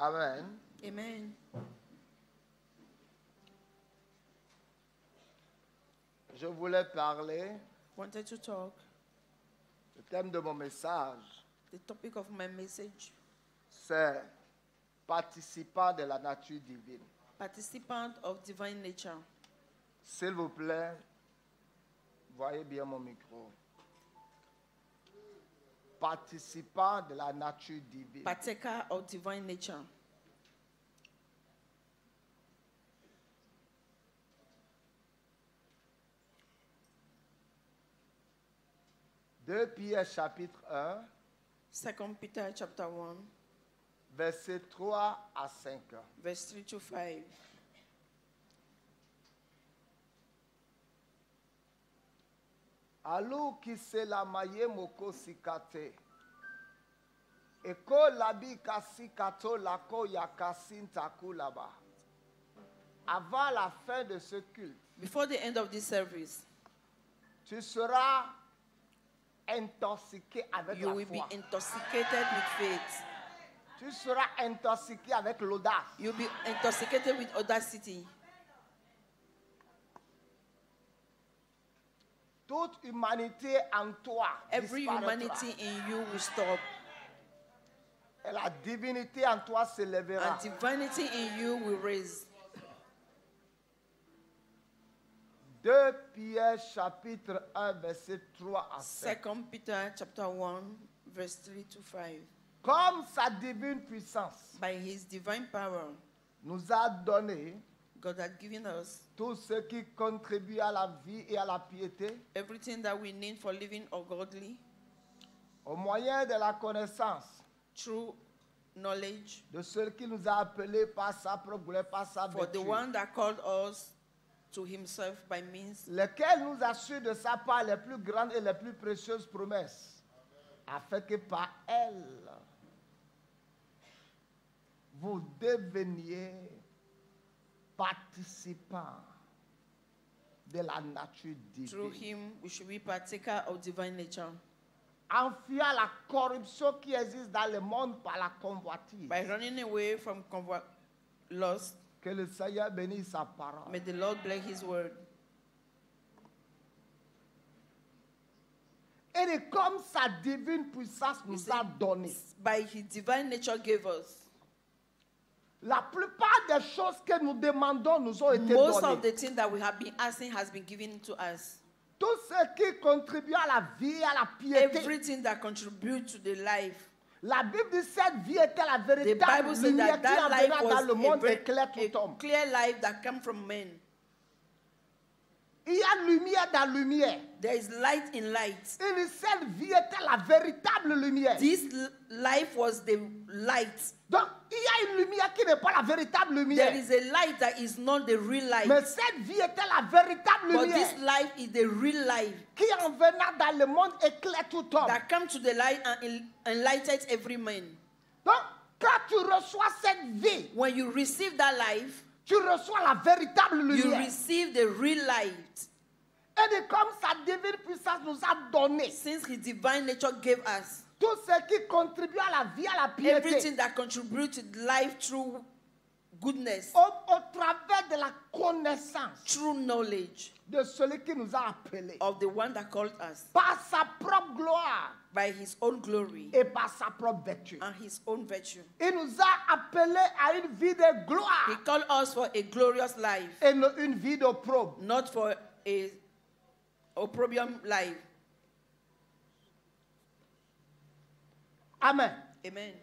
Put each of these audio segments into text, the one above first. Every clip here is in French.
Amen. Amen. Je voulais parler. Wanted to talk. Le thème de mon message, The topic of my message. c'est participant de la nature divine. Participant of divine nature. S'il vous plaît, voyez bien mon micro. Participant de la nature divine. Partaker of divine nature. Deux Pierre chapitre 1, 2 Peter chapter 1, versets 3 à 5. verse 3 to 5. Alou qui se la maye moko sikate. Eko labi kasi kato lako yakasin taku laba. Avant la fin de ce culte, Before the end of this service, tu seras intoxiqué avec you la will be foi. intoxicated with faith. Tu seras intoxiqué avec l'audace. You'll be intoxicated with audacity. Toute humanité en toi Every disparaîtra. humanity in you will stop. Et la divinité en toi s'élèvera. And divinity in you will raise. 2 Pierre chapitre 1 verset 3 à 5. 2 Peter chapter 1, verse 3 to 5. Comme sa divine puissance By his divine power, nous a donné God had given us tout ce qui contribue à la vie et à la piété everything that we need for living godly au moyen de la connaissance through knowledge de celui qui nous a appelés par sa propre gloire, par sa for the vertu, one that called us to himself by means lequel nous assure de sa part les plus grandes et les plus précieuses promesses, afin que par elles, vous deveniez participants de la nature through divine. him we should be partaker of divine nature, En fuyant la corruption qui existe dans le monde par la convoitise. by running away from lust. Que le Seigneur bénisse sa parole. May the Lord bless his word. Et comme sa divine puissance He nous said, a donné. by his divine nature gave us. La plupart des choses que nous demandons nous ont été Most données. of the things that we have been asking has been given to us. Tout ce qui contribue à la vie et à la piété. Everything that contributes to the life. La Bible dit cette vie était la The véritable Bible said lumière that qui that life enverra dans le monde was éclaire tout a homme. clear life that came from men. Il y a lumière dans lumière. There is light in light. Une seule vie était la véritable lumière. This life was the light. Donc, il y a une lumière qui n'est pas la véritable lumière. There is a light that is not the real light. Mais cette vie était la véritable But lumière this life is the real life qui en venant dans le monde éclaire tout homme. that comes to the light and enlightens every man. Donc, quand tu reçois cette vie, When you receive that life, tu reçois la véritable you lumière. receive the real light. Et de comme sa divine puissance nous a donné Since his divine nature gave us tout ce qui contribue à la vie, à la piété, everything that contributes to life through goodness, au travers de la connaissance through knowledge de celui qui nous a appelés of the one that called us par sa propre gloire by his own glory et par sa propre vertu. and his own virtue. Il nous a appelés à une vie de gloire He called us for a glorious life, et non une vie d'opprobre. not for a opprobrium life. Amen. Amen.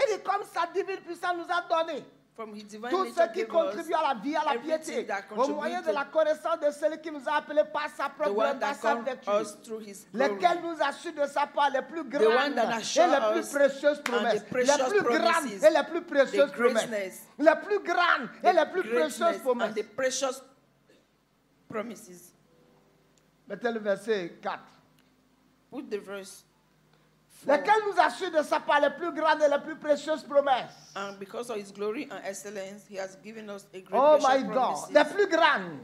Et de comme sa divine puissance nous a donné From his divine tout nature ce qui gave us contribue à la vie, à la everything piété, that au moyen de la connaissance de celui qui nous a appelés par sa the propre gloire, one par that sa called vertu, us through his glory, lesquels nous assurent de sa part les plus one grandes that et assure les plus us précieuses and promesses, the precious les plus grandes promises, et les plus précieuses the promesses, greatness, les plus grandes et les plus précieuses greatness promesses. and the precious promises. Mettez le verset 4. Put the verse 4. Lesquels nous assurent de sa part les plus grandes et les plus précieuses promesses. And because of his glory and excellence, he has given us a great Oh precious my God, promises. les plus grandes.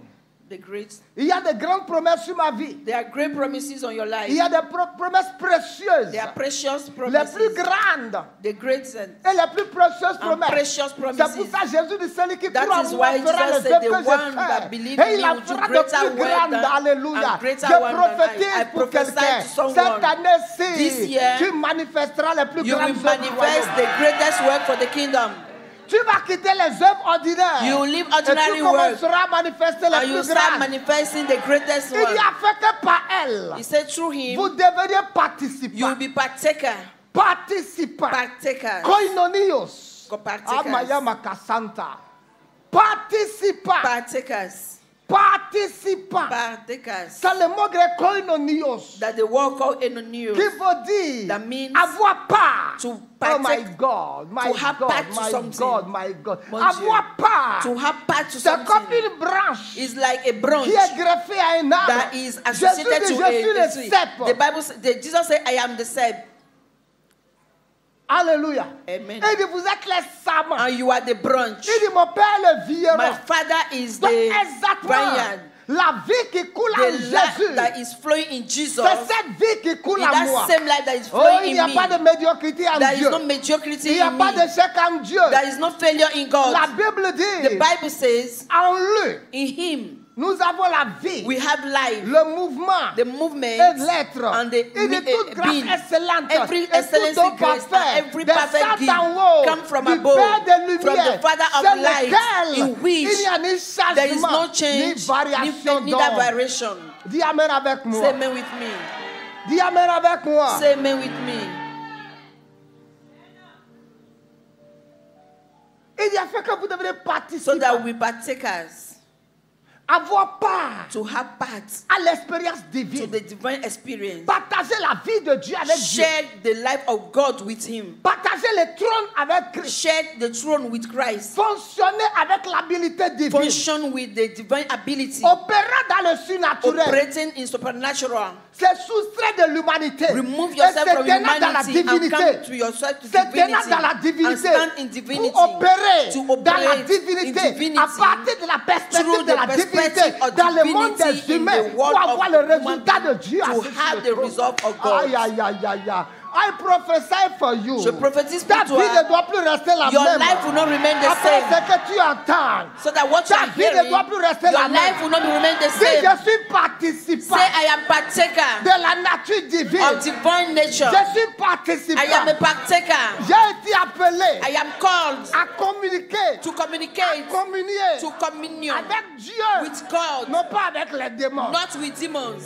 The great. Il y a de grandes promesses sur ma vie. There are great promises on your life. Il y a des promesses précieuses. There are precious Les promises. plus grandes The great and et les plus précieuses promesses. precious C'est pour promises. ça que Jésus dit, celui qui That croit en is moi why fera Jesus les said, œuvres the que one je that fais. believes Et in il en me will do fera de greater plus work grandes. than- Alléluia. and greater Je one than I prophétise pour prophesy quelqu'un. to someone. Cette année-ci, This year, tu manifesteras les plus You grandes will œuvres du manifest royaume. the greatest work for the kingdom. Tu vas quitter les œuvres ordinaires. You will leave et ordinary tu work. commenceras à manifester les And you plus start grandes. manifesting the greatest Il y one. a fait que par elle, He said through him, vous devriez participer. you will be partaker. Participants. Partakers. Koinonios. Partakers. Amayama Kasanta. Participants. Partakers. Participants. Partakers. C'est le mot grec koinonios That the word called enonios. qui veut dire That means avoir part. to Oh my partake, God, my to have God, part to my something. God, my God. Mon Dieu. Avoir part. to have part to C'est comme something. une branche Is like a branch qui est greffée à un arbre. that is Jésus associated dit, to je suis a le tree. cep. The Bible, Jesus said, I am the sep. Alléluia. Amen. Et il dit, vous êtes les samans. And you are the branch. Il dit, mon père est le vieillard. My father is Donc, the exactement, vineyard. la vie qui coule en The life Jésus, that is flowing in Jesus. c'est cette vie qui coule In en that moi. same life that is Oh, flowing il n'y a in me. pas de médiocrité en There is Dieu. no mediocrity Il n'y a in pas me. d'échec en Dieu. There is no failure in God. La Bible The dit, Bible says, en lui, in him, nous avons la vie, we have life, le mouvement the movement, et l'être. and the Il dit toute grâce being. excellente Every et tout excellency, don grace, parfait and every descend perfect gift d'en haut come from du above, Père des from Lumières, the Father of c'est light, lequel in which il n'y a ni there is changement no ni change, variation neither d'ombre. variation. Dis Amen avec moi. Say amen with me. Dis Amen avec moi. Say amen with me. Il y a fait que vous devrez participer, So that we partakers avoir part to have part à l'expérience to divine. the divine experience. Partager la vie de Dieu avec Dieu. Share the life of God with him. Partager le trône avec Christ. Share the throne with Christ. Fonctionner avec l'habilité divine. Function with the divine ability. Opérer dans le surnaturel. Operating in supernatural. C'est soustraire de l'humanité. Remove Et yourself se from tenir dans la humanity and divinité. come to yourself to Se tenir divinity dans la and divinité. stand in divinity. Pour opérer To dans la operate in divinité. divinity À partir de la perspective through de the la divinité. perspective of Dans le monde divinity des in humains. the Pour world avoir of le human résultat de Dieu. to assis sur have le the trône. result of God. Aïe, aïe, aïe, aïe, aïe. I prophesy for you. Je prophétise Ta pour vie toi. ne doit plus rester la Your même. life will not remain the Après same. ce que tu entends. So that what you Ta are vie ne hearing, doit plus rester la your même. life will not remain the Si same. je suis participant Say, I am partaker de la nature divine. of divine nature. Je suis I participant. am a partaker. J'ai été appelé I am called à communiquer, to communicate, communier to communion avec Dieu, with God, non pas avec les démons. not with demons.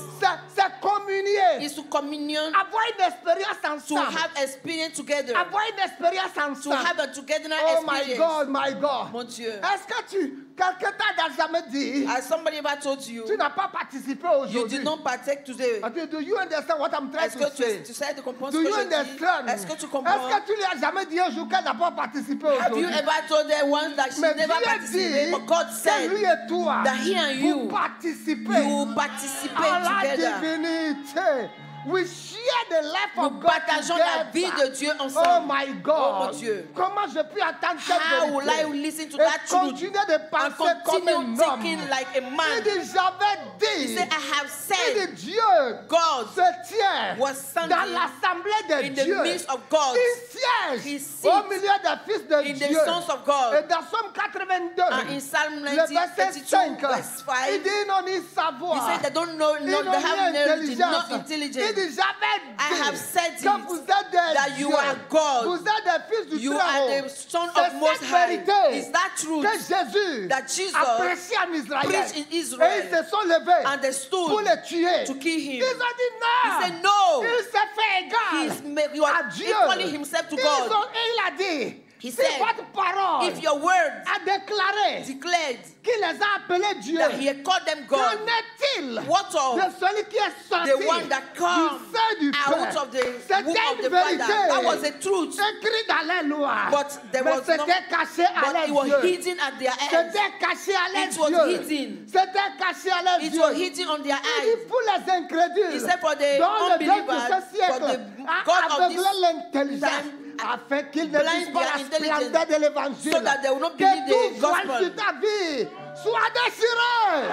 C'est communier, Is to communion, avoir une expérience to ensemble, have experience together, avoir une expérience to ensemble. have a togetherness Oh my experience. God, my God. Mon Dieu. Est-ce que quelqu'un t'a jamais dit, Has somebody ever told you tu n'as pas participé you aujourd'hui? did not partake today? Do you understand what I'm trying Est-ce to que say? tu sais de comprendre Do ce you que je dis? understand? Est-ce que tu Est-ce comprends? que tu lui as jamais dit un jour qu'elle n'a pas participé Have aujourd'hui? you ever told her once that she Mais never Dieu participated? dit But God que said lui et toi, that he and vous you, participez you participate à la together. divinité. We share the life Nous of God partageons la vie together. de Dieu Oh ensemble. my Oh God. mon Dieu. Comment je puis entendre cette How will I vérité listen to et that truth continuer de and penser comme un continue homme? thinking like a Il man? dit, j'avais He dit, said, I have il said, dit, Dieu God se tient was standing dans l'assemblée de in the Dieu. midst of God, Il He siège sits au milieu des fils de in the Dieu. sons of Et God. dans Somme 82, And in Psalm le verset 92, 5, verse 5, il dit, ils n'ont ni he savoir, said they don't know, ils no, n'ont they ni have knowledge, not intelligence. Il intelligence. dit, j'avais I have dit said que it, vous êtes des that you dieux. are God. Vous êtes des fils du You are Très-Haut. the son C'est of Most cette High. vérité Is that truth que Jésus that Jesus a prêché en Israël. preached in Et Israel ils se sont levés and they stood pour le tuer. to kill him? Ils ont dit non. He said, no. Il s'est fait égal You à are Dieu. equaling himself to God. Et il a dit, He si said, votre parole if your word a déclaré declared qu'il les a appelés Dieu, that he had called them God, qu'en est-il what de of celui qui est sorti the one that du come sein du out Père? of the C'était womb of une the Father? vérité That was a truth. écrit dans les lois. But there Mais was no, c'était caché à but it leurs was yeux. hidden at their eyes. C'était caché à It leurs was yeux. hidden. C'était caché à leurs It yeux. was hidden on their Il dit eyes. pour les incrédules, He said for the dont le Dieu de unbelievers, ce for siècle the a God of aveuglé this l'intelligence time afin qu'ils ne blind disent pas their la intelligence, splendeur de l'évangile. so that they will not Que believe tout the voile gospel. sur ta vie soit déchiré.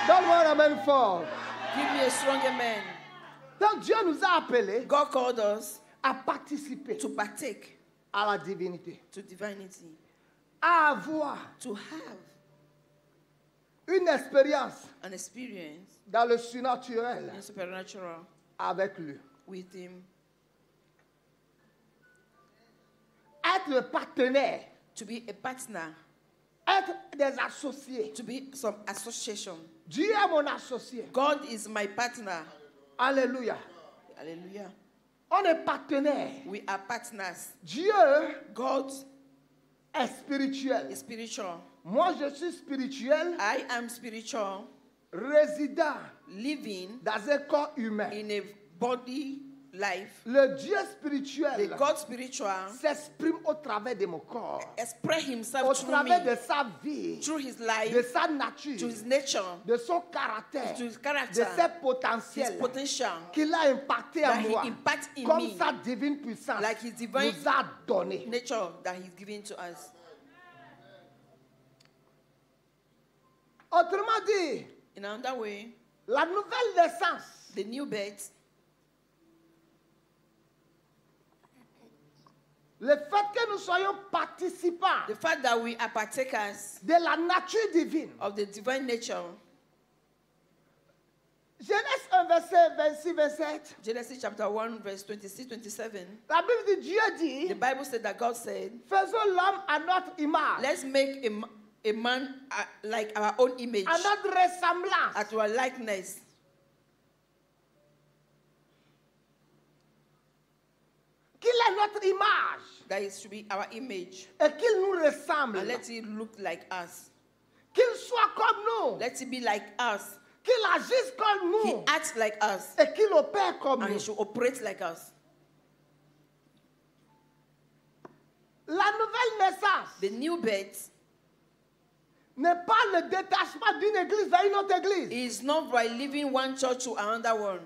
Donne-moi un amen fort. Give me a strong amen. Donc Dieu nous a appelés God called us à participer to partake à la divinité, to divinity, à avoir to have une expérience an experience dans le surnaturel in supernatural avec lui. with Him, Être le partenaire, to be a partner, être des associés. to be some association. Dieu est mon associé. God is my partner. Alléluia. Hallelujah. On est partenaire. We are partners. Dieu God est spirituel. is spiritual. Moi, je suis spirituel, I am spiritual, résident living dans un corps humain. in a body life. Le Dieu The spirituel God spiritual s'exprime au travers de mon corps, express au Himself through travers de me, sa vie, through His de life, sa nature, to His nature, de son caractère, to His de character, ses His potentiels potential, qu'il a impacté en that moi, He impacts in comme me, sa divine puissance like His divine nous a donné. nature that He's given to us. Autrement dit, In another way, la nouvelle naissance the new birth, le fait que nous soyons participants the fact that we are partakers de la nature divine. of the divine nature. Genèse 1, verset 26-27. Genesis chapter 1, verse 26-27. La Bible dit, Dieu dit, The Bible said that God said, faisons l'homme à notre image, let's make a man like our own image, à notre ressemblance. at our likeness. Qu'il est notre image That it should be our image. et qu'il nous ressemble. And let it look like us. Qu'il soit comme nous, Let it be like us. qu'il agisse comme He nous acts like us. et qu'il opère comme And he nous. should operate like us. La nouvelle naissance The new birth n'est pas le détachement d'une église vers une autre église. is not by leaving one church to another one.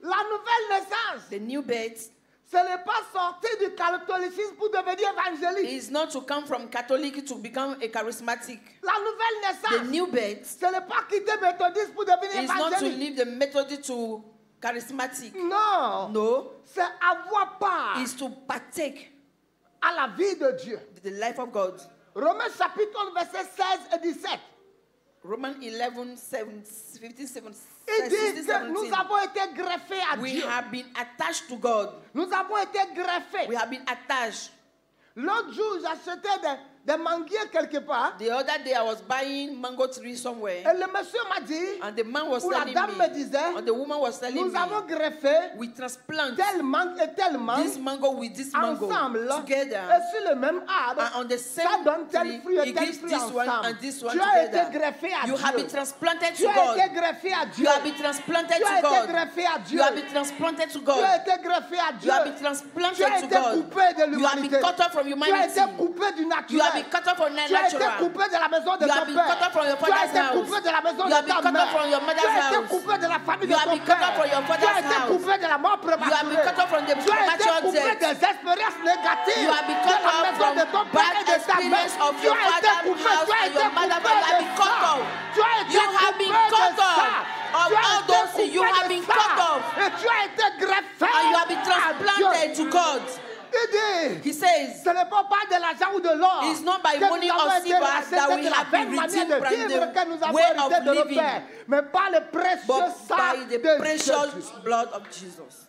La nouvelle naissance, The new birth ce n'est pas sortir du catholicisme pour devenir évangélique. is not to come from Catholic to become a charismatic. La nouvelle The naissance, new birth ce n'est pas quitter méthodiste pour devenir is not to évangélique. leave the Methodist to charismatic. Non, No, c'est avoir part is to partake à la vie de Dieu. the life of God. Romains chapitre 11, versets 16 et 17. Romans 11, 15, 17. Il dit 16, que nous 17. avons été greffés à We Dieu. have been attached to God. Nous avons été greffés. We have been attached. L'autre jour, j'achetais des manguiers quelque part. The other day I was buying mango tree somewhere, Et le monsieur m'a dit, and the man was ou la telling dame me me, disait, and the woman was telling nous avons me, greffé we transplant tel mangue et tel mangue this mango with this mango ensemble together, et sur le même arbre. and on the Ça same donne tel tree, fruit et it tel gives fruit this one ensemble. and this one Tu as été together. greffé à You have been Dieu. transplanted Tu to as God. été greffé à Dieu. You have been transplanted Tu to as été God. greffé à Dieu. You have been transplanted to Tu as God. été greffé à Dieu. You have been Tu transplanted as to été God. coupé de You have l'humanité. been cut off from Tu as humanity. été coupé du You have naturel. been cut off from the Tu as été natural. coupé de la maison de You have ton been père. cut off from your Tu as father's été house. coupé de la maison You de have been ta cut off from your mère. mother's Tu as été house. coupé de la famille You de have ton been cut off père. from your Tu father's as été house. coupé de la mort You have been prématurée. cut off from the Tu as été premature coupé death. des expériences négatives You have been de cut la off maison from de ton père bad et de ta mère. experience of Tu your as été father's coupé, house tu as and été your mother. coupé You have de been cut ça. off. Tu as été You have been coupé cut de ça. off of Tu as all été those things. You coupé have de been ça. cut off. Et tu as été greffé And you have been à transplanted Dieu. to God. Il dit, He says, ce n'est pas par de l'argent ou de l'or it's not by que money nous or avons été silver rachetés that we de la have been vaine manière redeemed de from vivre que nous the avons way hérité of de nos living, pères, mais par le précieux but sang by the de precious Jésus. blood of Jesus.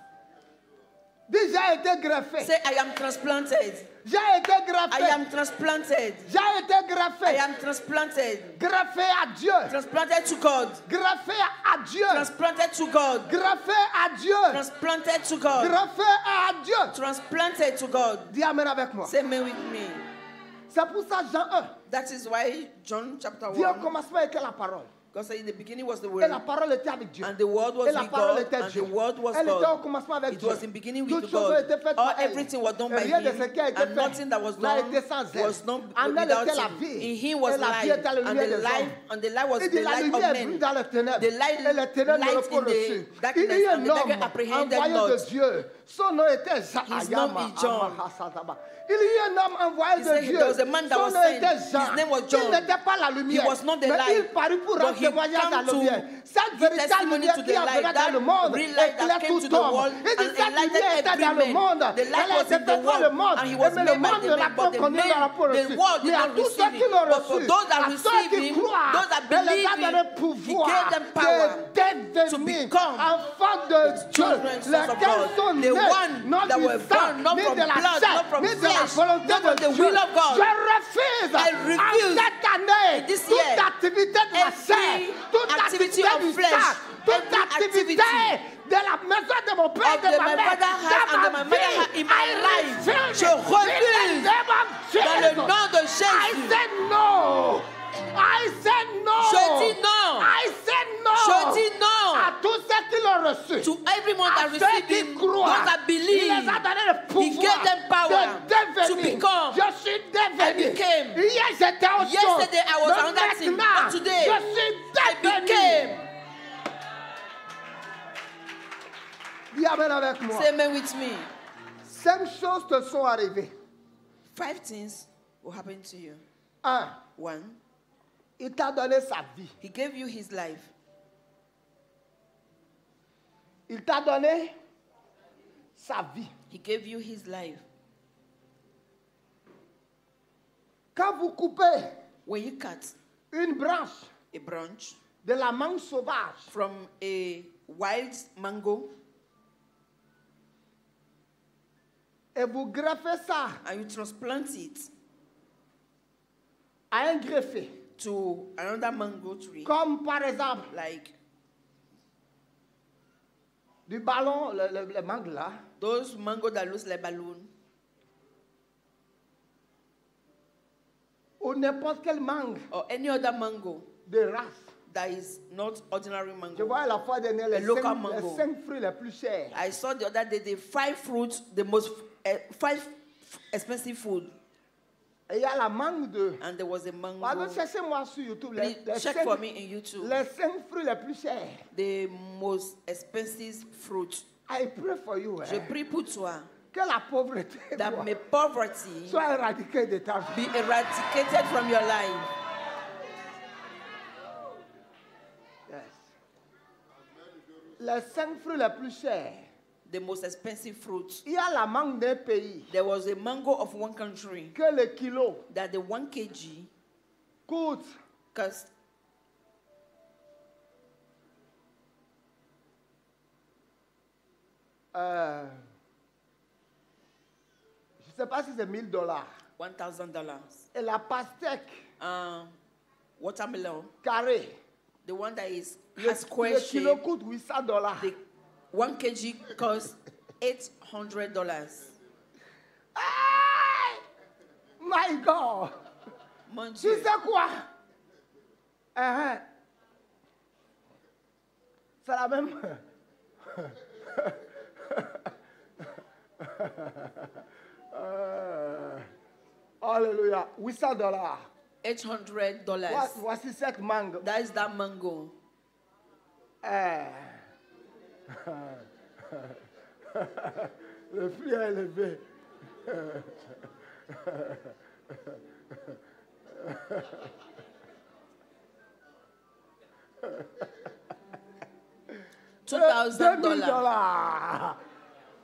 Dis, j'ai été greffé. Say, I am transplanted. J'ai été I greffé. am transplanted. J'ai été I greffé. am transplanted. Greffé à Dieu. Transplanted to God. Greffé à Dieu. Transplanted to God. Greffé à Dieu. Transplanted to God. Greffé à Dieu. Transplanted to God. Dis amen avec moi. Say amen with me. C'est pour ça Jean 1. That is why John chapter Dieu au 1. commencement était la parole. God said in the beginning was the Et la word. parole était avec Dieu. And the word was Et la with parole God. était And Dieu. the word was Elle était au God. commencement avec It Dieu. was in beginning with Toutes choses ont God. été faites All par elle. everything was done Et by rien de Him. ce qui a été And fait nothing that was n'a done été sans elle. was done En elle without était la Him. vie. In Him was Et la vie life. était la And lumière the des life, hommes. and the light was Il the dit la light lumière of brille men. dans les ténèbres. The light, Et les ténèbres ne light le in reçu. the Il darkness, y a and un the darkness homme apprehended envoyé not. de Dieu Son nom était Jean. His name is John. Il y a un homme envoyé He de said Dieu. there was a man that Son was nom sent. était Jean. His name was Il John. n'était pas la lumière. He was not the mais light. il parut pour But rendre he témoignage came à la to lumière. Cette give véritable testimony lumière to qui the light. apparaît dans le That monde real light that éclaire came to tout the homme. world Il dit and cette enlightened lumière était every dans le man. monde. The light Elle was in n'était the pas le world monde. and he was Mais le made by monde the ne l'a man, pas but the connu, ne l'a pas reçu. world Mais did à not tous ceux receive qui him. l'ont But for reçu, those that à ceux receive qui him, croient, those that il les a believe donné him, pouvoir he gave them power de to devenir become enfants de Dieu, children, sons of lesquels God. sont The nés one non that du were sang, born not ni from de la blood, chair, not from ni de la flesh, volonté not from de the Dieu. will of God. Je refuse I refuse en cette année this toute year activité de la chair, every toute activity activité of du flesh, sang, toute every activité activity de la maison de mon père, of de the ma my mère, father house and dans the ma my mother vie. house in my life. Je refuse dans le nom de I Jésus. said no. I said no. Je dis non. I said no. Je dis non. À tous ceux qui l'ont reçu. To everyone that À ceux received qui him, croient. those that Il believe, les a donné le he pouvoir gave them power de to devenir. become. Je suis devenu. I became. Hier j'étais autre chose. Yesterday I was Mais another thing, maintenant, but today je suis I devenu. became. Dis amen avec moi. Say amen with me. 5 choses te sont arrivées. 5 things will happen to you. 1. 1, Il t'a donné sa vie. he gave you his life. Il t'a donné sa vie. He gave you his life. Quand vous coupez When you cut une branche a branch de la mangue sauvage, from a wild mango et vous greffez ça and you transplant it à un greffé, to another mango tree, comme par exemple like du ballon, le mangue là, those mango that looks like balloon, ou n'importe quelle mangue or any other mango de race. that is not ordinary Je mango. vois la fois dernière les local 5 mango. fruits les plus chers. I saw the other day the 5 fruits, the most 5 expensive food, Et il y a la mangue de... and there was a mango. Pardon, cherchez-moi sur YouTube les, Please check for me in YouTube. les 5 fruits les plus chers. The most expensive fruit. I pray for you. Je prie pour toi Que la pauvreté that may poverty soit éradiquée de ta vie. be eradicated from your life. Yes. Les 5 fruits les plus chers. The most expensive fruit. Il y a la mangue d'un pays There was a mango of one country que le kilo that the 1 kg coûte cost je ne sais pas si c'est $1000. $1,000. Et la pastèque Watermelon, carrée, the one that is le has square kilo shape, coûte $800. the 1 kg costs $800. Hey! My God! Mon Tu Dieu. sais quoi? C'est la même. Alléluia. $800. $800. Voici cette mangue. That is that mango. Le prix est élevé. $2,000.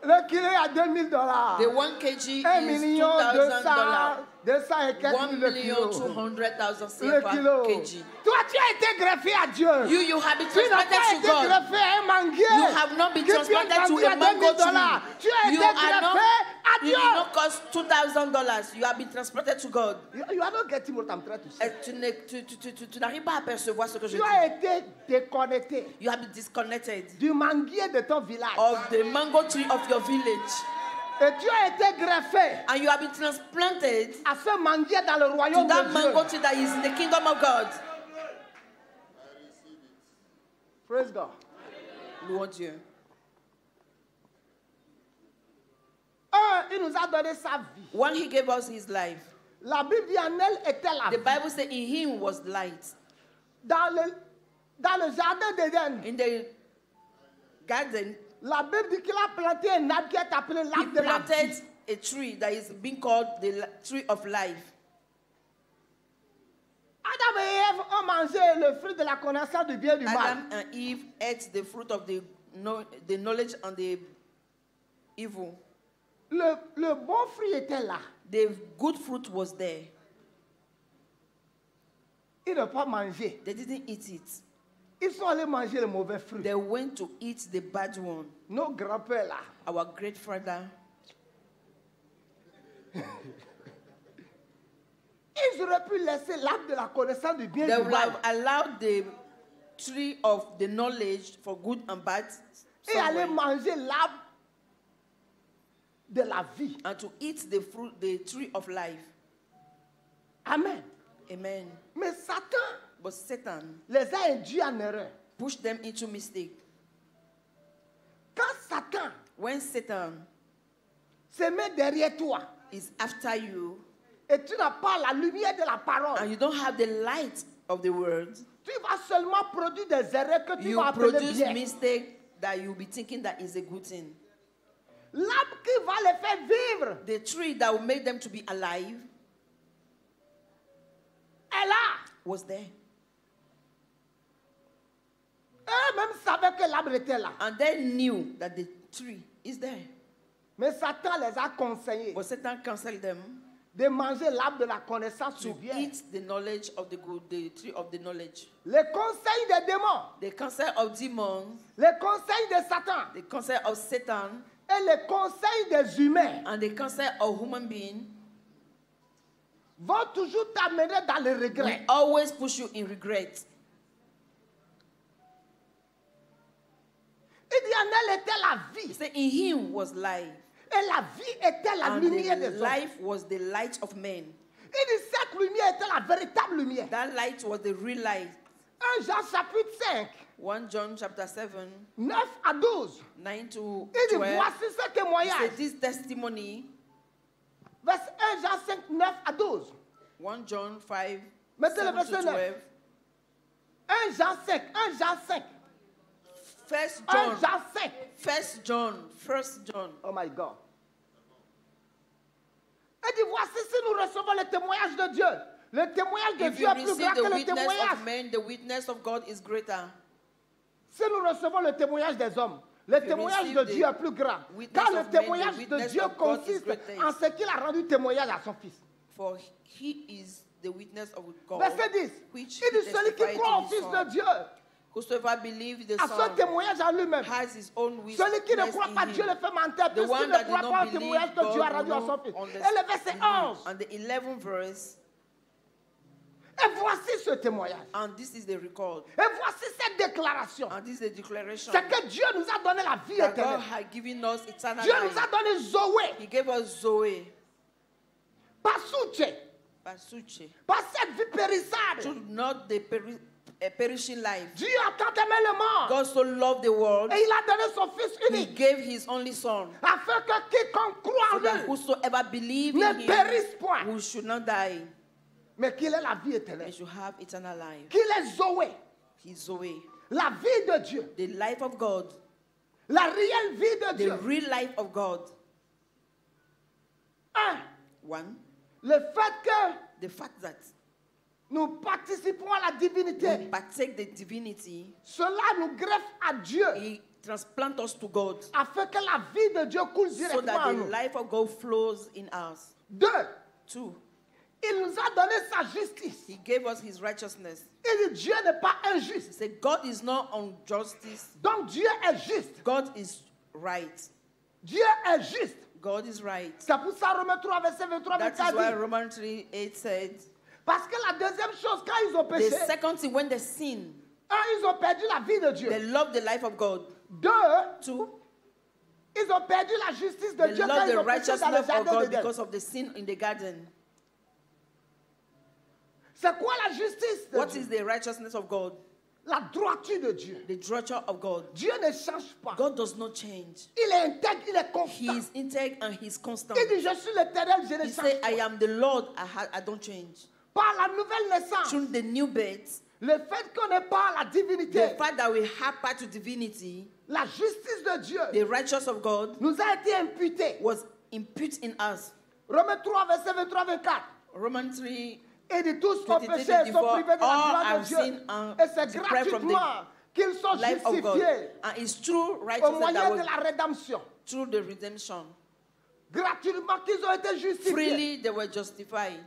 Le kilo est à $2000. The 1 kg 1 is million $2,000. 200 et quelques 1 mille le million kilo. 200,000 Le CFA kilo. kg. Toi, tu as été greffé à Dieu. You have been Tu n'as transplanted pas to été God. greffé à un manguier. You have not been qui vient transplanted to vendu a à mango $2000. tree. Tu as You été are greffé not. à You Dieu. did not cost $2,000. You have been transplanted to God. You are not getting what I'm trying to say. Tu n'arrives pas à percevoir ce que je Tu dis. as été déconnecté You have been disconnected du manguier de ton village. of the mango tree of your village. Et tu as été greffé And you have been transplanted à ce manguier dans le to royaume that de mango Dieu. tree that is in the kingdom of God. Praise God. Louons Dieu. Il nous a donné sa vie. When he gave us his life, La Bible dit en elle était la the vie. Bible says in him was light. Dans le jardin d'Éden, In the garden La Bible dit qu'il a planté un arbre qui est appelé He l'arbre de la planted vie. a tree that is being called the tree of life. Adam et Ève ont mangé le fruit de la connaissance du bien et du mal. Adam and Eve ate the fruit of the knowledge and the evil. Le bon fruit était là. The good fruit was there. Ils n'ont pas mangé. They didn't eat it. Ils sont allés manger le mauvais fruit. They went to eat the bad one. Nos grands-pères là. Our great father. Ils auraient pu laisser l'arbre de la connaissance du bien They et du would mal. have allowed the tree of the knowledge for good and bad Et aller somewhere, manger l'arbre de la vie. and to eat the fruit, the tree of life. Amen. Amen. Mais Satan But Satan les a induits en erreur. pushed them into mistake. Quand Satan When Satan se met derrière toi is after you et tu n'as pas la lumière de la parole, and you don't have the light of the word, tu vas seulement produire des erreurs que tu you vas appeler produce bien. mistake that you'll be thinking that is a good thing. L'arbre qui va les faire vivre The tree that will make them to be alive est là. was there. Eux-mêmes savaient que l'arbre était là. And they knew that the tree is there. Mais Satan les a conseillés But Satan counseled them de manger l'arbre de la connaissance du to bien. eat the knowledge of the good, the tree of the knowledge. Les conseils des démons, The counsel of demons, les conseils de Satan the counsel of Satan, et les conseils des humains and the counsel of human beings vont toujours t'amener dans le will regret. always push you in regret. Il dit en elle était la He vie said, in him was life, et la vie était la and lumière the des hommes. life was the light of men. Il dit cette lumière était la véritable lumière. That light was the real light. 1 Jean chapitre 5, 1 John chapter 7, 9 à 12. 9 to Il dit 12. voici ce He témoignage. said, this testimony, Verset 1 Jean 5, 9 à 12. 1 John 5, Mettez le 7 to verset 9. 12. 1 Jean 5, 1 Jean 5, 1 1 John, Jean 5. 1 John, 1 John. Oh my God. Il dit voici si nous recevons le témoignage de Dieu. Le témoignage de If Dieu you est plus receive grand the que le witness témoignage. of men, the witness of God is greater. Si nous recevons le témoignage des hommes, le you témoignage receive de the Dieu est plus grand. witness Car le of men, the témoignage de witness Dieu of God is consiste greater. en ce qu'il a rendu témoignage à son Fils. For he is the witness of God, Verset 10. which Il dit celui qui testified croit au to his Fils Son. de Dieu Whosoever believes the a son Son témoignage en lui-même. has his own Celui qui ne witness croit pas in Dieu le him. fait mentir The puisqu'il one ne that croit did pas not au témoignage believe que Dieu a God rendu à will son not Fils. Et understand le verset him. 11. And the 11th verse, Et voici ce témoignage. and this is the record, Et voici cette déclaration. and this is the declaration C'est que Dieu nous a donné la vie that God éternelle. had given us eternal Dieu nous a life. donné Zoé, He gave us Zoe, Pasuche, Pasuche, pas cette vie périssable. to not the perishing life. Dieu a tant aimé le monde. God so loved the world, Et il a donné son Fils He unique. gave His only Son, Afin que quiconque croit so en that lui whosoever believes ne in Him périsse point, who should not die, mais qu'il ait la vie they éternelle. should have eternal life. Qu'il ait Zoé, His Zoe, la vie de Dieu, the life of God, la réelle vie de the Dieu. real life of God. 1. One, Le fait que the fact that nous participons à la divinité, we partake the divinity, cela nous greffe à Dieu, He transplant us to God, afin que la vie de Dieu coule so directement that en the nous. life of God flows in us. 2. Two, Il nous a donné sa justice. He gave us His righteousness. Il dit Dieu n'est pas He injuste. said, God is not injustice. Donc Dieu est juste. God is right. Dieu est juste. God is right. C'est pour ça Romains 3, verset 23, That is 24 why dit. Romans 3:8 said, Parce que la deuxième chose, quand ils ont the péché, second thing, when they sin, ils ont perdu la vie de Dieu. they love the life of God. 2, Two, ils ont perdu la justice de they Dieu quand love ils the ont péché dans le righteousness of jardin God d'Éden. because of the sin in the garden. C'est quoi la justice de What Dieu? is the righteousness of God? La droiture de Dieu. The nature of God. Dieu ne change pas. God does not change. Il est intègre, il est He constant. is intact and He's constant. Il dit, je suis l'éternel, je ne He change said, pas. I am the Lord, I don't change. Par la nouvelle naissance, Through the new birth, Le fait qu'on n'ait pas la divinité, the fact that we have part to divinity, la justice de Dieu the righteousness of God, nous a été imputée. was imputed in us. Romains 3, verset 23-24. Romans 3, Et de tous ont 23, péché et sont privés de la all gloire de have Dieu. sinned and Et c'est deprived from the gratuitement qu'ils sont life of God. justifiés And it's true au righteousness moyen that de was la rédemption. through the redemption. Gratuitement qu'ils ont été justifiés. Freely they were justified.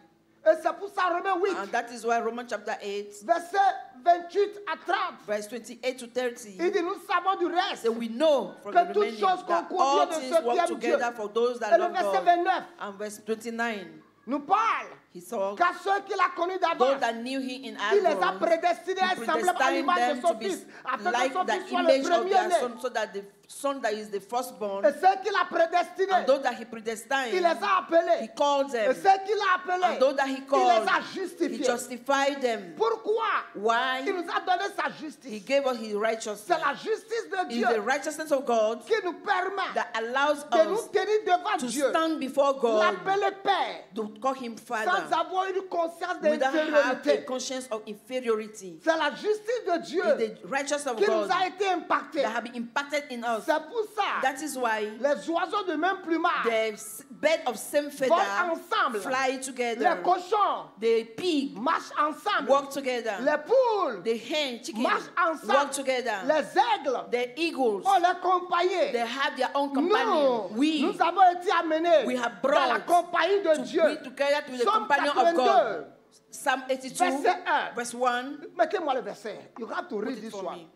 Et c'est pour ça, Romains 8, And that is why Romans chapter 8, verset 28 à 30, verse 28 to 30, il dit, nous savons du reste. that we know from Que the toutes remaining choses that concourent all bien de things ceux qui work aiment together Dieu. for those Et that le love verset God. 29 And verse 29, nous parle he saw qu'à ceux qu'il a connus those d'avance, that knew him in il les a advance, prédestinés à he être semblables à predestined l'image de them son to be Fils, afin que like son the Fils soit le image of their premier-né. son, so that the son that is the firstborn, Et ceux qu'il a prédestinés, and those that he il predestined, les a appelés. he called Et them, ceux qu'il a appelés, and those that he il called, les a he justifiés. justified them. Pourquoi? Why? Il nous a donné sa He justice. gave us his C'est righteousness. la justice de It's Dieu the righteousness of God qui nous permet that allows de nous us tenir devant to Dieu, stand before God, l'appeler Père, to call him sans Father, avoir une conscience without having a d'infériorité. conscience of inferiority. C'est la justice de Dieu It's the righteousness of qui nous God a été impactée. that have been impacted in us. C'est pour ça That is why les oiseaux de même plumage, the bird of same feather volent ensemble. fly Les together. cochons The pig marchent ensemble. walk together. Les poules The hen, chicken marchent ensemble. walk together. Les aigles The eagles, ont les compagnies. they have their own companion. Nous avons été amenés we have dans la brought compagnie de to Dieu. be together to the Psaume companion of 82, God. Psalm 82, verset 1. verse 1. Mettez-moi le verset. You have to Put read it this for one. me.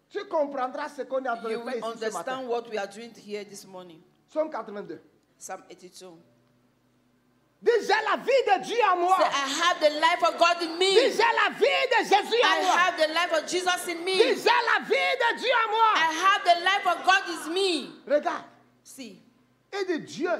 Tu comprendras ce qu'on est en train de You faire will ici ce matin. understand what we are doing here this morning. Psaume 82. Psalm 82. Dis, j'ai la vie de Dieu en moi. Say, I have the life of God in me. Dis, j'ai la vie de Jésus en I moi. have the life of Jesus in me. Dis, j'ai la vie de Dieu en moi. I have the life of God in me. Regarde. See, Et de Dieu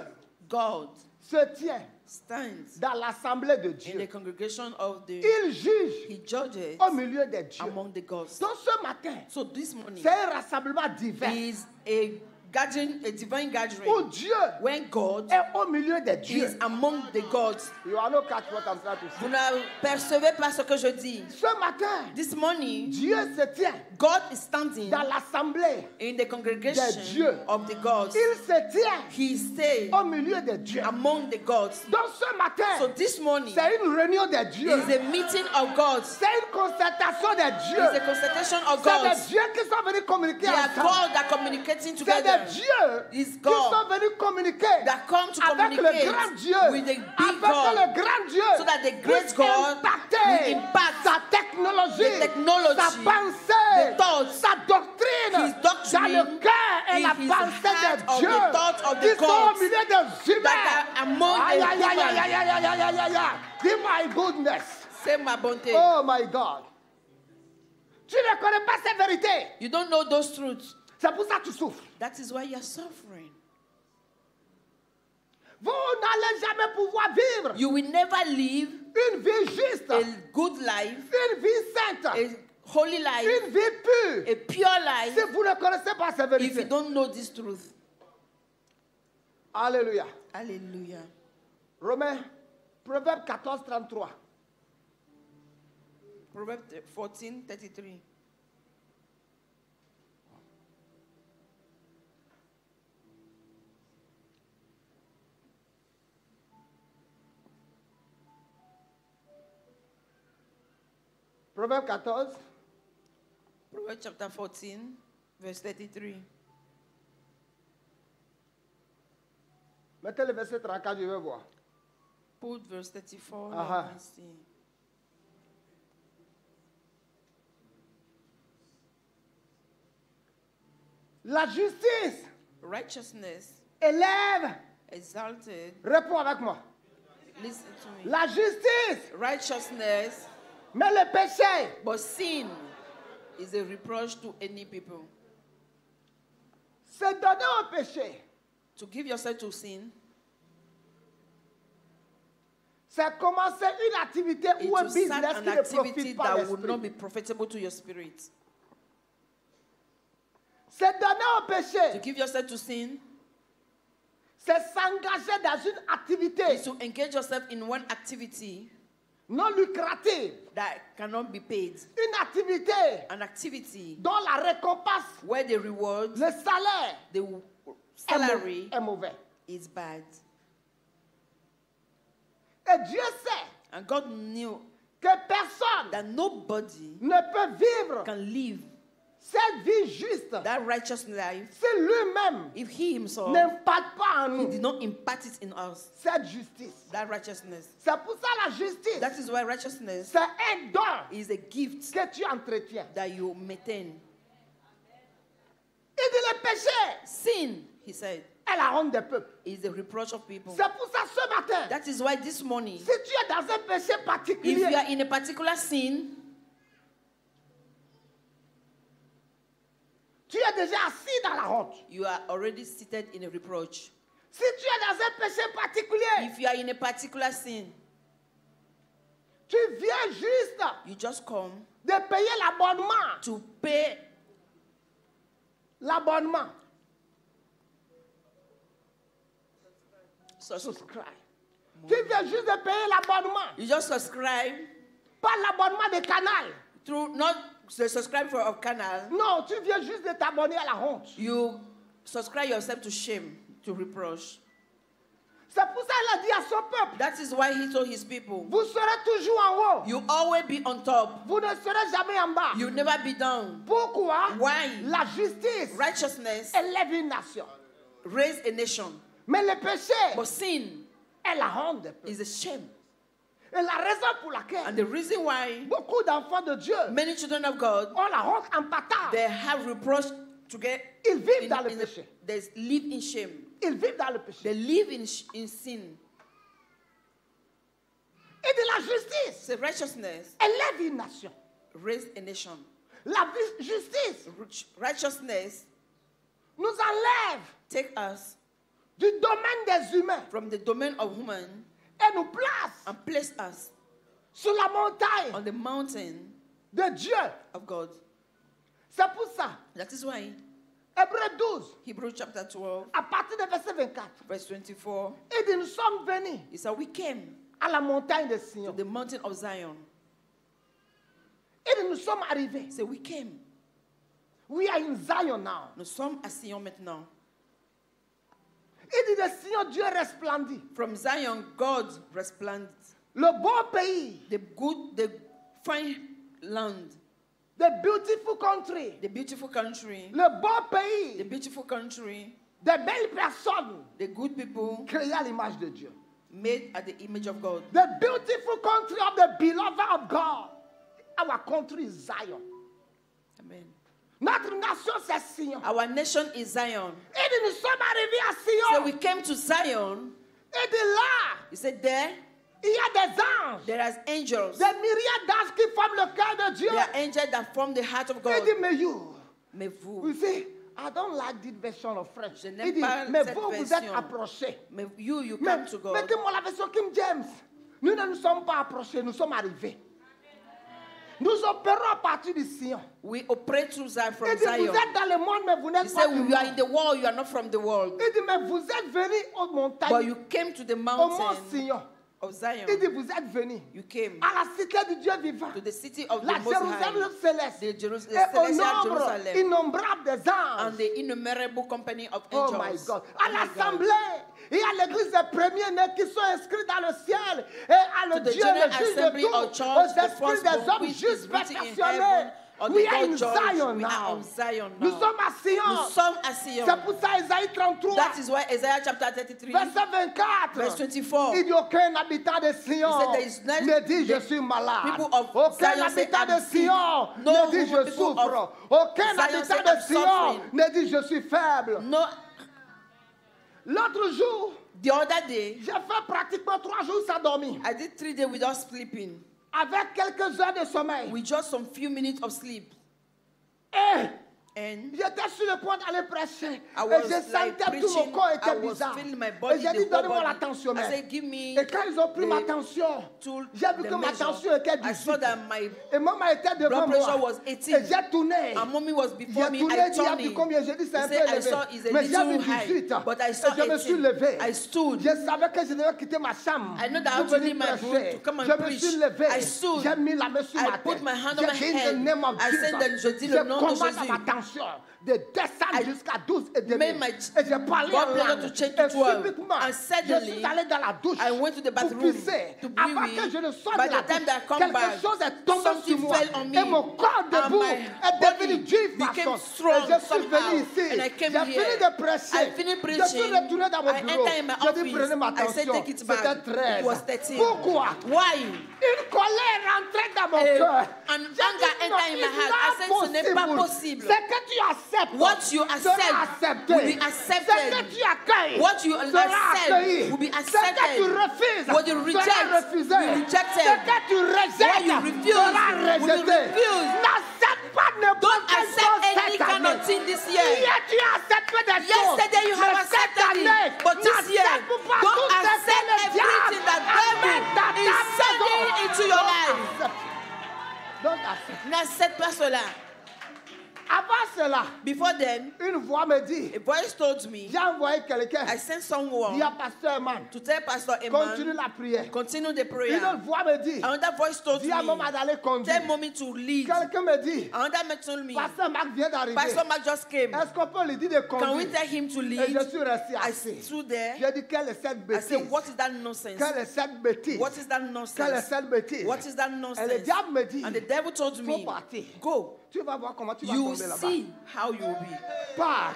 God se tient stands dans l'assemblée de in the Dieu. congregation of the, Il juge he judges au milieu des dieux. among the gods. Donc ce matin, So this morning c'est un rassemblement divin is a gathering, a divine où gathering, Dieu when God est au milieu des is dieux. among the gods. You are not catch what I'm trying to Vous say. ne percevez pas ce que je dis. Ce matin, This morning, Dieu se tient God is standing dans l'assemblée. in the congregation des dieux. of the gods. Il se tient He stays au milieu des dieux. among the gods. Donc ce So matin, this morning c'est une réunion des dieux. is a meeting of gods. C'est une concertation des It's dieux. a consultation of C'est des gods. dieux qui sont venus communiquer They are ensemble. gods that C'est communicating together. des dieux It's qui God sont venus communiquer that come to avec le communicate grand Dieu. with the big Afin que God, le grand Dieu so that the great puisse God impacter will impact sa technologie, the technology, sa pensée, the thoughts, sa doctrine his doctrine, dans le cœur et in la his pensée heart des of dieux the thoughts of the qui sont au gods milieu des humains. that are among Aïe, the aïe, aïe, human. aïe, aïe, aïe, aïe, aïe, aïe. Give my goodness. Say my bonté. Oh my God. Tu ne connais pas ces vérités. You don't know those truths. C'est pour ça que tu souffres. That is why you are suffering. Vous n'allez jamais pouvoir vivre You will never live une vie juste, a good life, une vie sainte, a holy life, une vie pure, a pure life, si vous ne connaissez pas ces if you vérités. don't know this truth. Alléluia. Hallelujah. Romains, Proverbe 14, 33. Proverbs 14:33. Proverbe 14, Proverbs chapter 14, verse 33. mettez le verset 34, je vais voir. Put verse 34. Uh-huh. Let me see. La justice Righteousness élève, exalted. réponds avec moi. Listen to me. La justice, Righteousness, mais le péché, but sin is a reproach to any people. c'est donner au péché. To give yourself to sin C'est commencer une activité is ou un to start business an qui ne activity profite pas that would not l'esprit. be profitable to your spirit. C'est donner au To péché. give yourself to sin c'est s'engager dans une activité is to engage yourself in one activity non lucrative, that cannot be paid. une activité An activity dont la récompense, where the reward, le salaire the salary est mauvais. is bad. Et Dieu sait And God knew que personne that nobody ne peut vivre can live cette vie juste that righteous life si lui-même if he himself n'impacte pas en he nous did not impart it in us, cette justice. that righteousnist. C'est pour ça la justice, That is why righteousness c'est un don is a gift que tu entretiens. that you maintain. Il dit le péché Sin, he said, est la honte des peuples. is the reproach of people. C'est pour ça ce matin, That is why this morning, si tu es dans un péché if particulier, you are in a particular sin, tu es déjà assis dans la honte. you are already seated in a reproach. Si tu es dans un péché particulier, If you are in a particular sin, tu viens juste you just come de payer l'abonnement. to pay L'abonnement. subscribe. Tu viens juste de payer l'abonnement. You just subscribe Pas l'abonnement des canals. through, not the subscribe for a canal. Non, tu viens juste de t'abonner à la honte. You subscribe yourself to shame, to reproach. C'est pour ça qu'il a dit à son peuple, That is why he told his people, vous serez toujours en haut. you always be on top. Vous ne serez jamais en bas. You never be down. Pourquoi? Why? La justice Righteousness élève une nation. raise a nation. Mais le péché But sin est la honte des peuples. is a shame. Et la raison pour laquelle And the reason why beaucoup d'enfants de Dieu many children of God, ont la honte en patate. they have reproach to get Ils vivent dans le péché. they live in shame. Ils vivent dans le péché. They live in sin. Et de la justice So righteousness élève une nation. raise a nation. La justice Righteousness nous enlève take us du domaine des humains from the domain of woman et nous place and place us sur la montagne on the mountain de Dieu. of God. C'est pour ça, That is why Hébreux 12, Hebrews chapter 12, à partir du verset 24, verse 24, il dit, nous sommes venus it says, we came à la montagne de to Sion. the mountain of Zion. Il dit, nous sommes arrivés. So we came. We are in Zion now. Nous sommes à Sion maintenant. Il dit, de Sion, Dieu resplendit. From Zion, God resplendent. Le beau pays, The fine land, the beautiful country, the beautiful country, le beau the pays, beautiful country, des belles personnes the good people créées à l'image de Dieu. made at the image of God. The beautiful country of the beloved of God. Our country is Zion. Amen. Notre nation, c'est Sion. Our nation is Zion. Il dit, nous sommes arrivés à So Sion. we came to Zion. Il dit, là, He said, there il y a des anges. are angels. Des myriades d'anges qui forment le cœur de Dieu. There are angels that form the heart of Il God. dit, mais you. Mais vous, You see, I don't like this version of French. Je Il n'aime dit, pas mais cette vous, vous êtes version. approchés. mais you Mais come to God. mettez-moi la version King James. Nous ne nous sommes pas approchés, nous sommes arrivés. Nous opérons à partir du Sion. We operate through Zion, from Il dit, Zion. vous êtes dans le monde, mais vous He n'êtes pas said, du you are in monde. the world, you are not from the world. Il dit, mais vous êtes venus aux But montagnes, you came to the au mont mountain Sion. of Zion. Il dit, vous êtes venus You came à la cité du Dieu vivant, to the city of la the Most Jérusalem High, céleste, the et au celestial nombre Jerusalem, innombrable des and anges. the innumerable company of Oh angels. my God. Oh À my God. l'assemblée et à l'église des premiers-nés qui sont inscrits dans le ciel et à To le the Dieu, general le juge assembly de tout, of church, aux the esprits des firstborn hommes which is justes written in perfectionnés. heaven, or the We are God in judge. Zion We are now. on Zion Nous now. sommes à Nous Sion. sommes à Sion. C'est pour ça Isaïe 33, That is why Isaiah chapter 33, verset 24. verse 24. Il dit aucun habitant de Sion He said there is not- ne dit je the suis malade. people of Aucun Zion say, habitant "I'm de sick." Sion No ne dit je people souffre. of Aucun Zion habitant say, de "I'm Sion suffering." ne dit je suis faible. No, L'autre jour, the other day, j'ai fait pratiquement 3 jours sans dormir. I did 3 days without sleeping, Avec quelques heures de sommeil. with just some few minutes of sleep. Et And j'étais sur le point d'aller prêcher. I Et was je like sentais tout mon preaching, corps I était was bizarre. feeling my Et body, j'ai the dit, whole donnez-moi body. la tension. I said, give me Et quand ils ont pris ma the tension, tool, j'ai vu the que ma measure. tension était I saw 18. that my Et maman était devant blood pressure moi. was Et 18. j'ai tourné. And mommy was before J'ai me. tourné, I dit, il y a turned vu it. combien? J'ai dit, c'est He un peu said, I élevé. saw it's a Mais j'ai vu little high. 18. But I Et saw je me suis 18. levé. I stood. Je savais que je devais quitter ma chambre I know that I pour have to venir leave my room prêcher. to come and Je me preach. suis levé. I stood. J'ai mis la main sur I ma put tête. my hand on my J'ai dit, head. the name of I said that je dis le nom de commande Jésus. ma tension de descendre jusqu'à 12 et demi. made my Et j'ai parlé en blood pressure langue. to change to Et 12. subitement, And je suddenly, suis allé dans la douche I went to the pour bathroom pisser. to Avant pee. que je ne sorte By de la the time douche, that I come quelque back, chose est tombé sur something moi. fell on me. Et mon corps And debout my est devenu body d'une became façon. strong Et je suis somehow. venu ici. And I came J'ai here. fini de prêcher. I finished Je preaching. suis retourné dans mon I bureau. entered in my J'ai dit, office. prenez ma I said, tension. take it back. C'était 13. It was 13. Pourquoi? Why? Une colère rentrait dans mon cœur. An J'ai anger dit, non, entered in my it's heart. I not said, ce n'est pas possible. possible. Ce que tu acceptes What you sera accept accepté. will be Ce accepted. que tu accueilles What you sera accept accueilli. will be Ce que tu accepted. refuses What you sera reject refusé. will be rejected. Ce que tu rejettes What you refuse sera will be rejeté. refused. N'accepte pas n'importe Don't quelle accept chose any cette kind année. of thing this year. Hier, tu as accepté des choses. Yesterday you have Mais cette accepted année, it, but this year, n'accepte pas don't tout ce que accept le diable everything that a mis devil dans is ta sending maison. into your Don't life. accept. Don't accept. N'accepte pas cela. Avant cela, Before then, une voix me dit, a voice told me, j'ai envoyé quelqu'un. I sent someone Dis à pasteur Eman, to tell Pastor continue Eman, la prière. continue the Une prayer. autre voix me dit, Another voice told dis à maman me, d'aller conduire. tell mommy to lead. Quelqu'un me dit, Another man told me, pasteur Marc vient d'arriver. Pastor Mark just came. Est-ce qu'on peut lui dire de Can we conduire? tell him to Et lead? je suis resté I assis. stood there. J'ai dit, quelle est cette I bêtise? said, what is that nonsense? Quelle est cette bêtise? What is that Quelle est nonsense? cette bêtise? What is that Et le nonsense? diable me dit, And the devil told faut me, partir. go. Tu vas voir comment tu vas You tomber là-bas. see how you will be. Pars.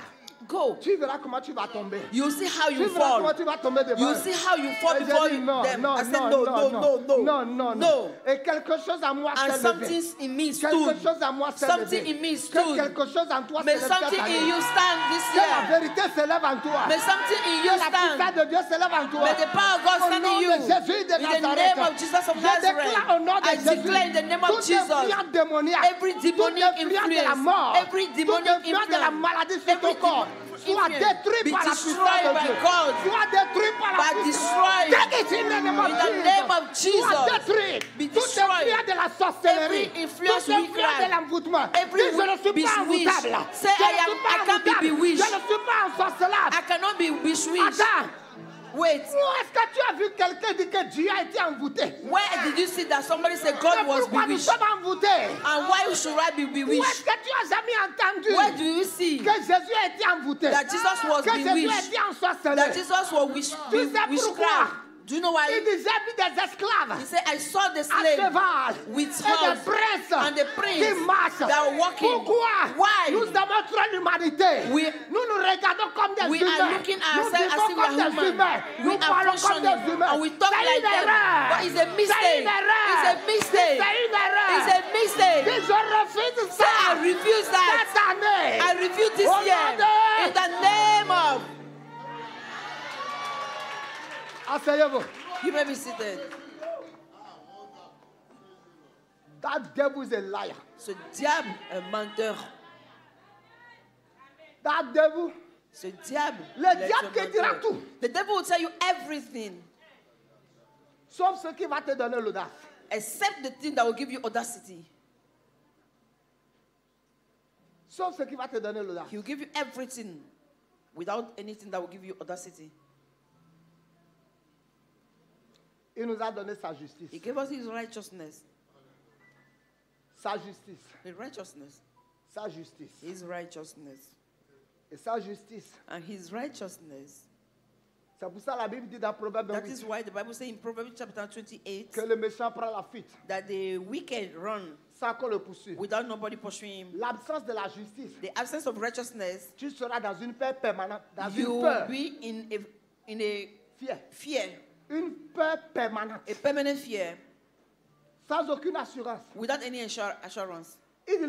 Go. Tu verras comment tu vas tomber. You see how Tu you verras comment fall. tu vas tomber devant. You eux. see how you fall Et j'ai before dit, non, them. non, I said, non, no, non, no, no, non, non, no. Et quelque chose en moi And s'est something levé. in me Quelque stood. chose en moi s'est Something levé. in me Que stood. quelque chose en toi May s'est levé cette something in année. you stand this Que la year. vérité s'élève en toi. May something in Que you la puissance stand. de Dieu s'élève en toi. May the power of God Au stand nom in you. de Jésus de In the Nazareth. name of Jesus of Je déclare Nazareth. au nom de I Jésus. declare in the name of Toute Jesus. influence démoniaque. Every Toute demonic influence de la influence. mort. Every Toute demonic influence de la influence. maladie sur ton Every corps. Soit influence détruit be par la destroyed puissance de by Dieu. God. Soit détruit par la By puissance. destroyed. Take it in the name of In the Jesus. name of Jesus. Soit détruit. Be Toute destroyed. influence de la sorcellerie. Every influence Toute influence witchcraft. de l'envoûtement. Every Dis, je ne suis pas bewitched. envoûtable. Say, Je ne I suis pas can't be envoûtable. bewitched. Je ne suis pas ensorcelable. I cannot be bewitched. Attends. Wait. Où est-ce que tu as vu quelqu'un dire que Dieu a été envoûté? Where did you see that somebody said God Mais was pourquoi nous bewitched? sommes envoûtés? And why should I be Où est-ce bewitched? que tu as jamais entendu Where do you see que Jésus a été envoûté? that Jesus was Que Jésus a bewitched? été ensorcelé? That Jesus was Tu sais pourquoi? witchcraft? Do you know why? Il dit, j'ai vu des esclaves He said, I saw the à slave cheval with et des horse princes and the qui prince marchent. that are walking. Pourquoi? Why? Nous avons trop l'humanité. We- Nous nous regardons comme des We humains. are looking at Nous ourselves as vivons if we are comme des human. humains. We Nous are parlons comme functioning des humains. and we talk C'est like une them. erreur. But it's a C'est mistake. une erreur. It's a mistake. C'est une erreur. It's a mistake. Et je refuse Say, ça. I refuse that. Cette année. I refuse this Au nom year. de- In the name of. Asseyez-vous. You may be seated. That devil is a liar. Ce diable est menteur. That devil. Ce diable. Le il est diable un te dira menteur. tout. The devil will tell you everything Sauf ce qui va te donner l'audace. except the thing that will give you audacity. Sauf ce qui va te donner l'audace. He will give you everything without anything that will give you audacity. Il nous a donné sa justice. He gave us his righteousness. Sa justice. His righteousness. Sa justice. His righteousness. Et sa justice. And his righteousness. C'est pour ça la Bible dit dans Proverbe That 8 is why the Bible says in Proverbs chapter 28 que le méchant prend la fuite that the wicked run sans qu'on le poursuive. without nobody pursuing him. L'absence de la justice, The absence of righteousness, tu seras dans une peur permanente, dans you une peur will be in a fière, fear, une peur permanente, a permanent fear, sans aucune assurance. without any assurance. Il dit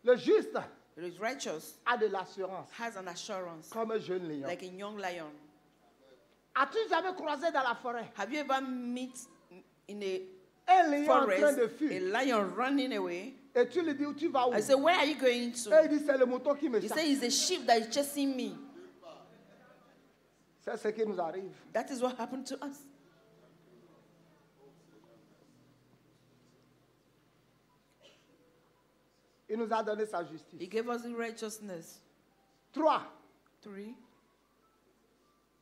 le juste The righteous a de l'assurance, has an assurance, comme un jeune lion. like a young lion. As-tu jamais croisé dans la forêt Have you ever met in a un lion en train forest de a fuir lion running away Et tu lui dis où tu vas où? I said, where are you going Et to? il dit c'est le mouton qui me He chasse. said, it's a sheep that is chasing me. C'est ce qui nous arrive. That is what happened to us. Il nous a donné sa He justice. gave us the righteousness. 3. 3,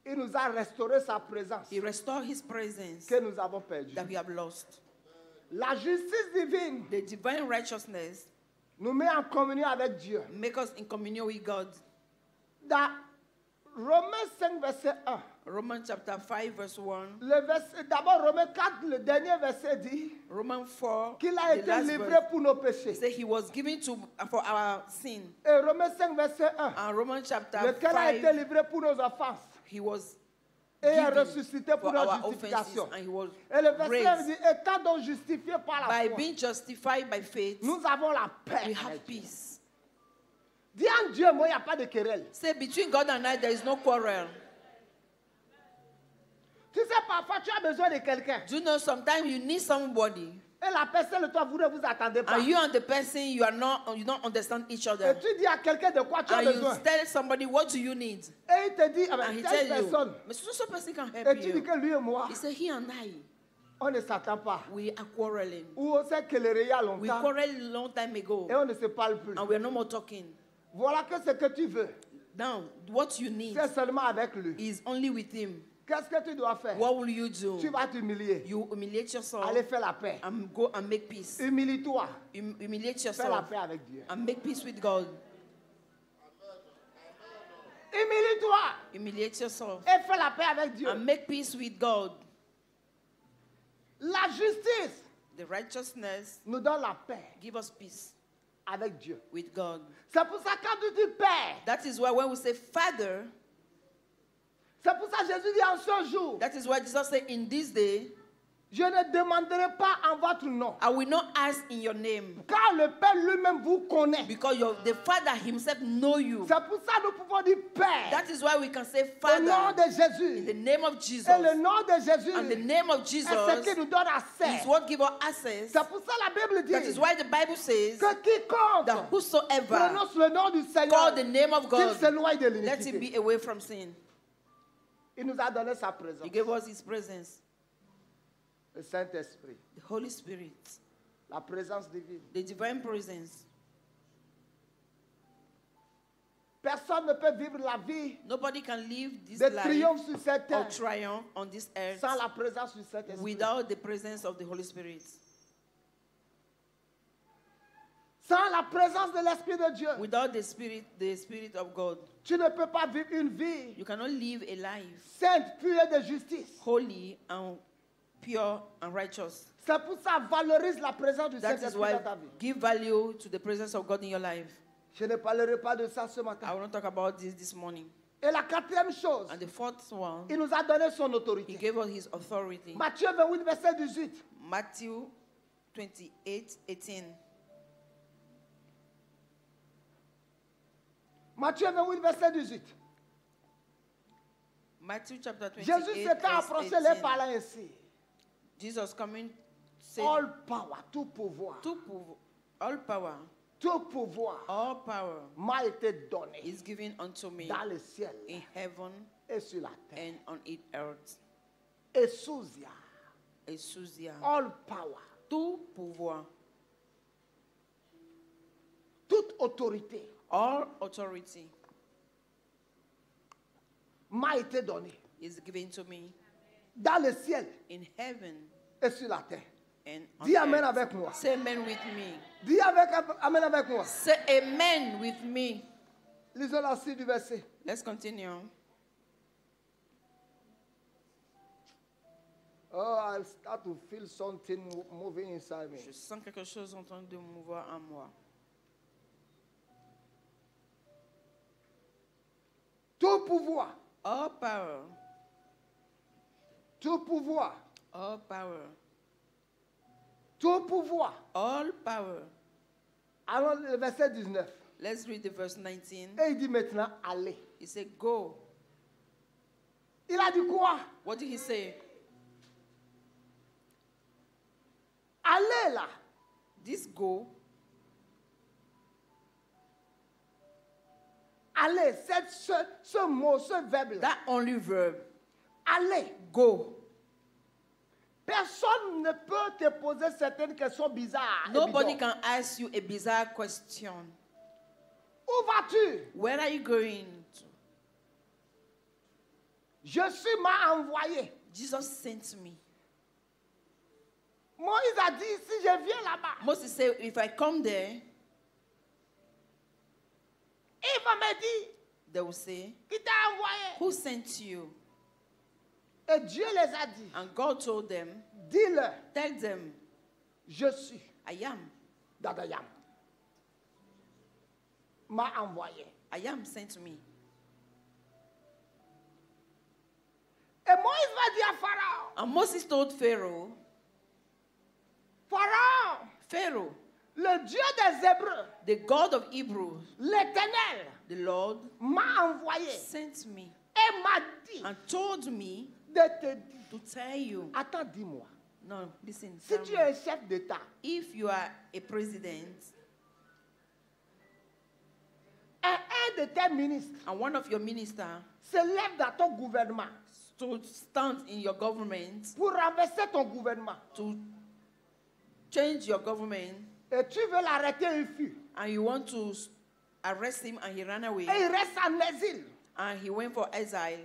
Il nous a restauré sa présence he restored his presence que nous avons perdue. that we have lost. La justice divine The divine righteousness nous met en communion avec Dieu. make us in communion with God. Dans Romains 5, verset 1. Romans chapter 5, verse 1. D'abord, Romains 4, le dernier verset dit Romans 4, qu'il a the été last livré verse, pour nos he péchés. said he was given to for our sin. Et Romains 5, verset 1. And Romans chapter Lequel a été 5, livré pour nos offenses he was et est given ressuscité pour for notre our offenses, justification. and he was Et le verset 1 raised. dit, étant donc justifiés par la By foi, being justified by faith, nous avons la paix. we have avec Dieu. peace. Dis en Dieu, moi, il n'y a pas de querelle. Say, between God and I, there is no quarrel. Tu sais, parfois, tu as besoin de quelqu'un. Do you know sometimes you need somebody, Et la personne et toi, vous ne vous attendez pas. and you and the person you don't understand each Et other, tu dis à quelqu'un de quoi tu as and you besoin. tell somebody what do you need, Et il te dit, ah ben, and he telle tell you, personne. but so person can Et help tu dis you. que lui et moi, He said, he and I, on ne s'attend pas. we are quarreling. Ou on s'est querellé il y a We longtemps quarreled a long time ago, et on ne se parle plus. and we are no more talking. Voilà que ce que tu veux, Now, what you need c'est seulement avec lui. is only with him. Qu'est-ce que tu dois faire? What will you do? Tu vas t'humilier. You humiliate yourself Allez faire la paix. and go and make peace. Humilie-toi. Humiliate Fais la yourself paix avec Dieu. and make peace with God. Humilie-toi Humiliate yourself et fais la paix avec Dieu. and make peace with God. La justice The righteousness nous donne la paix give us peace avec Dieu. with God. C'est pour ça que quand tu dis Père, That is why when we say Father, c'est pour ça que Jésus dit en ce jour, that is why Jesus said, in this day, je ne demanderai pas en votre nom. I will not ask in your name, Car le Père lui-même vous connaît. because the Father himself know you. C'est pour ça que nous pouvons dire Père. That is why we can say Au nom Father de in Jésus. the name of Jesus. Et le nom de Jésus And the name of est Jesus ce qui nous donne accès. is what gives us access. C'est pour ça que la Bible dit That is why the Bible says que quiconque that whosoever prononce le nom du call Seigneur, the name of qu'il God, s'éloigne de let him l'iniquité. be away from sin. Il nous a donné sa présence. He gave us his presence, Le Saint-Esprit. the Holy Spirit, La présence divine. the divine presence. Personne ne peut vivre la vie Nobody can live this de life triomphe sur cette of terre triumph on this earth sans la présence du Saint-Esprit. without the presence of the Holy Spirit. Sans la présence de l'Esprit de Dieu, Without the Spirit of God, tu ne peux pas vivre une vie you cannot live a life sainte, pure et de justice. holy and pure and righteous. C'est pour ça, valorise la présence du That is Saint-Esprit why dans ta vie. give value to the presence of God in your life. Je ne parlerai pas de ça ce I matin. want to talk about this morning. Et la quatrième chose, And the fourth one, il nous a donné son he autorité. gave us his authority. Matthieu 28, verset 18. Matthew 28:18. Matthieu 28, verset 18. Matthew chapter 28, Jésus s'étant verse approché, 18. les parlant ainsi. Jesus coming, said, All power, tout pouvoir, all power m'a été donné is given unto me dans le ciel in heaven et sur la terre. and on it earth. Esousia, Exousia. all power, Tout pouvoir, toute autorité all authority m'a été donnée is given to me dans le ciel in heaven et sur la terre. and on Dis amen earth. avec moi. Say amen with me. Dis amen avec moi. Say amen with me. Lisons la suite du verset. Let's continue. Oh, I start to feel something moving inside me. Je sens quelque chose en train de mouvoir en moi. Tout pouvoir, All power, tout pouvoir, all power, tout pouvoir. all power. Alors le verset 19. Let's read the verse 19. Et il dit maintenant, allez. He said, go. Il a dit quoi? What did he say? Allez là. This go Allez, ce mot, ce verbe-là. That only verb. Allez. Go. Personne ne peut te poser certaines questions bizarres. et Nobody bidons. can ask you a bizarre question. Où vas-tu? Where are you going to? Jésus m'a envoyé. Jesus sent me. Moïse a dit, si je viens là-bas, Moses said, if I come there, il va me dire, they will say, qui t'a envoyé? who sent you? Et Dieu les a dit, And God told them, dis-leur, tell them, je suis I am. Dadayam. M'a envoyé. I am sent me. Et Moïse va dire à Pharaon, And Moses told Pharaoh, Pharaon, le Dieu des Hébreux, the God of Hebrews, l'Éternel, the Lord, m'a envoyé sent me et m'a dit and told me de te dire. to tell you. Attends, dis-moi. No, listen. Si tell tu me. es un chef d'État, If you are a president un de tes ministres and one of your ministers se lève dans ton gouvernement to stand in your government pour renverser ton gouvernement to change your government et tu veux l'arrêter, il fuit. and you want to arrest him and he ran away Et il reste en exil. and he went for exile.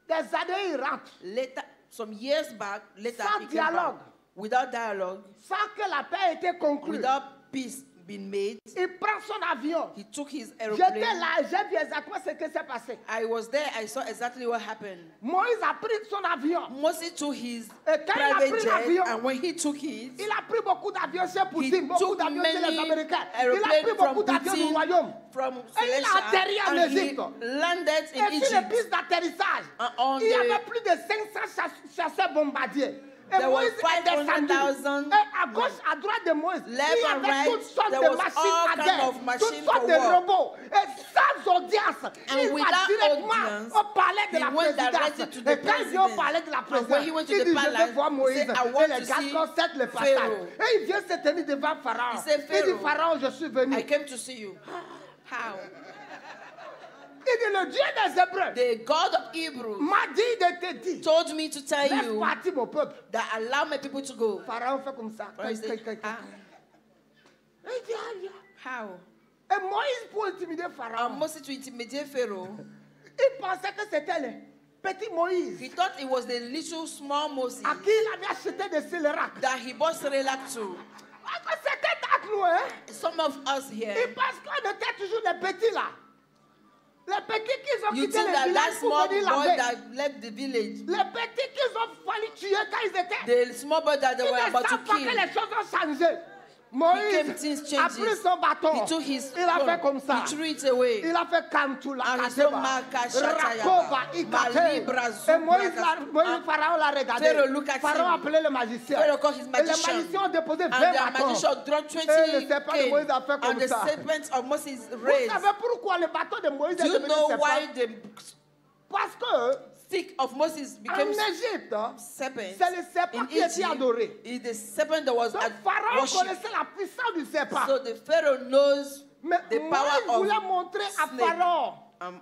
Des années, il rentre Later, some years back, later Sans he came back dialogue. without dialogue, sans que la paix ait été conclue. without peace being made. Il prend son avion. He took his J'étais aeroplane. là, j'ai vu exactement ce qui s'est passé. I was there. I saw exactly what happened. Moïse a pris son avion. Moses took his Et quand il a private pris jet, l'avion, and when he took it, il a pris beaucoup d'avions chez he Poutine, beaucoup took d'avions chez les many Américains. Il a pris aeroplanes beaucoup from d'avions du Putin, royaume. from Et il a atterri Celestia, en and he Égypte. landed Et in sur les Egypt. pistes d'atterrissage, On il y avait the, plus de 500 chasseurs bombardiers. Et There was Moïse est descendu. 500,000. Et à gauche, à droite de Moïse, il Left y and avait right, toutes sortes there de was machines all à kind guerre, of toutes machines sortes for de war. robots. Et sans audience, And il va without directement audience, au palais de he la went directly présidence. to Et the quand il vient au president. palais de la And when he présidence, went to il the dit, je palace, vais voir he Moïse. said, I Et want les to gars see concèdent le passage. Pharaoh. Et il vient se tenir devant Pharaon. He said, Il dit, Pharaoh, Pharaon, je suis venu. I came to see you. How? Il dit, le Dieu des Hébreux The God of Hebrews m'a dit de te dire, told me to tell laisse you partir mon peuple. that allow my people to go. Pharaon fait comme ça. Pharaoh said, "Ah, Il dit, ah, viens. how? Et Moïse, pour intimider And Pharaon, Moses to intimidate Pharaoh, il pensait que c'était le petit Moïse he thought it was the little small Moses à qui il avait acheté des scélérats. that he bought Cerelac to. C'était avec nous, hein? Some of us Il here, pense qu'on était toujours les petits là. Les petits qui ont you quitté think le that that village pour small venir boy laver. that left the village, Les petits qui ont fallu tuer quand ils étaient. the small boy that they Ils were ne about to savent pas que kill, les choses ont changé. Moïse things a changes. pris son bâton. he took his Il a fait comme ça. he threw it away. Il a fait Kantula, And he Kateba, said, Maka Shatayaba, Rakova, Ikate. Malibra, Et Moïse, Zubra, Moïse, Pharaon l'a regardé. Pharaoh look at Pharaon a him. appelé le magicien. Pharaoh called his Et les magician. magiciens ont déposé 20 And the bâtons. magician dropped Et le 20 serpent de cane. Moïse a fait And comme the ça. serpent of Moses Vous raised. savez pourquoi le bâton de Moïse Do est you devenu know serpent? why the Parce que stick of Moses became en Égypte, serpent? c'est le serpent In qui était Egypt, adoré. is the serpent that was Donc Pharaon worshipped. connaissait la puissance du serpent. So the Pharaoh knows Mais the Moïse power voulait of montrer à snake. Pharaon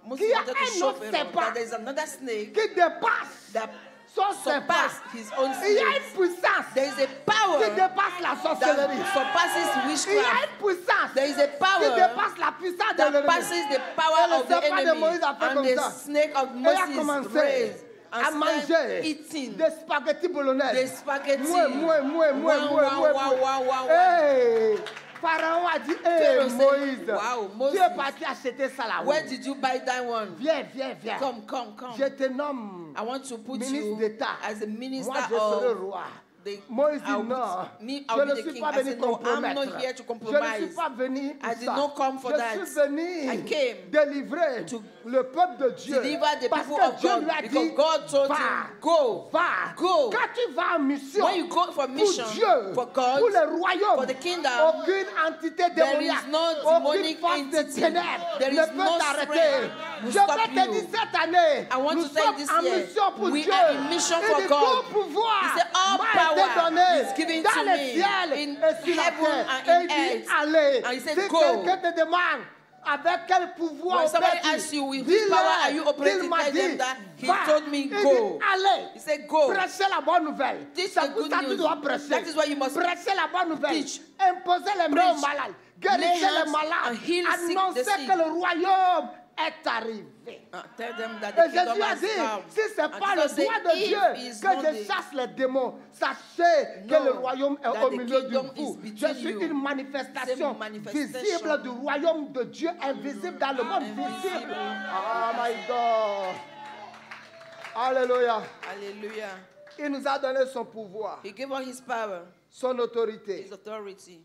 Moses qu'il y a wanted to un show autre Pharaoh serpent that there is another snake qui dépasse that son serpent. surpasses his own Il y a snake. une puissance There is a qui power dépasse la sorcellerie. that surpasses Il y a witchcraft. une puissance There is a qui power dépasse la puissance de that l'ennemi. passes the Et power le of the serpent de enemy. Moïse a fait And comme the ça. snake of Et il a Moses commencé raised à and started manger eating des spaghettis bolognaise. the spaghetti. Mouais. Wow. Hey, Pharaon a dit, hey, Pharaoh said, Moïse, wow, tu Moses, es parti acheter ça là-haut. where did you buy that one? Viens. Come. Je te nomme I want to put ministre you d'État. as a minister Moi, je serai of roi. the... Moïse dit I'll non, put- me, je I'll ne be the suis king. pas I venu said, no, I'm compromettre. not here to Je ne compromise. suis pas venu pour I did ça. not come for je that. suis venu I came délivrer to le peuple de Dieu. deliver the Parce people que of Dieu God lui a because dit, God told va, him, go. va. Quand tu vas en mission When you go for pour mission, Dieu, for God, pour le royaume, for the kingdom, aucune entité there démoniaque, is no aucune demonic force de entity. ténèbres There ne is peut no t'arrêter. strength Je will vais stop te dire you. cette année, I want nous to say sommes this en year, mission pour we Dieu. are in mission Et for du God. tout pouvoir He said, all m'a été power donné is given dans to le me ciel in et sur la heaven terre. and Et in il dit, earth. allez. And he said, Si go. quelqu'un te demande, avec quel pouvoir When somebody opères-tu? asks you, with Dis-leur which power are you qu'il operating, m'a tell dit, them that he va. told me, Il dit, go. allez, He said, go. prêchez la bonne nouvelle. Teach C'est the pour good ça que tu news. dois prêcher. That is why you must Prêchez la bonne nouvelle. teach. Imposez les mains aux Preach. malades. Lay Guérissez les hands malades. and heal sick, Annoncez the sick. que le royaume est arrivé. Tell them that the Et kingdom Jésus a has dit, come. si ce n'est And pas le Jesus said, doigt de if Dieu it's que not je the- chasse les démons, sachez que No, le royaume est that au the milieu du kingdom vous. is Je between suis you. une manifestation C'est une manifestation visible du royaume de Dieu, invisible dans le monde. Visible. Oh my God. Alléluia. Hallelujah. Il nous a donné son pouvoir, He gave us his power, son autorité. his authority.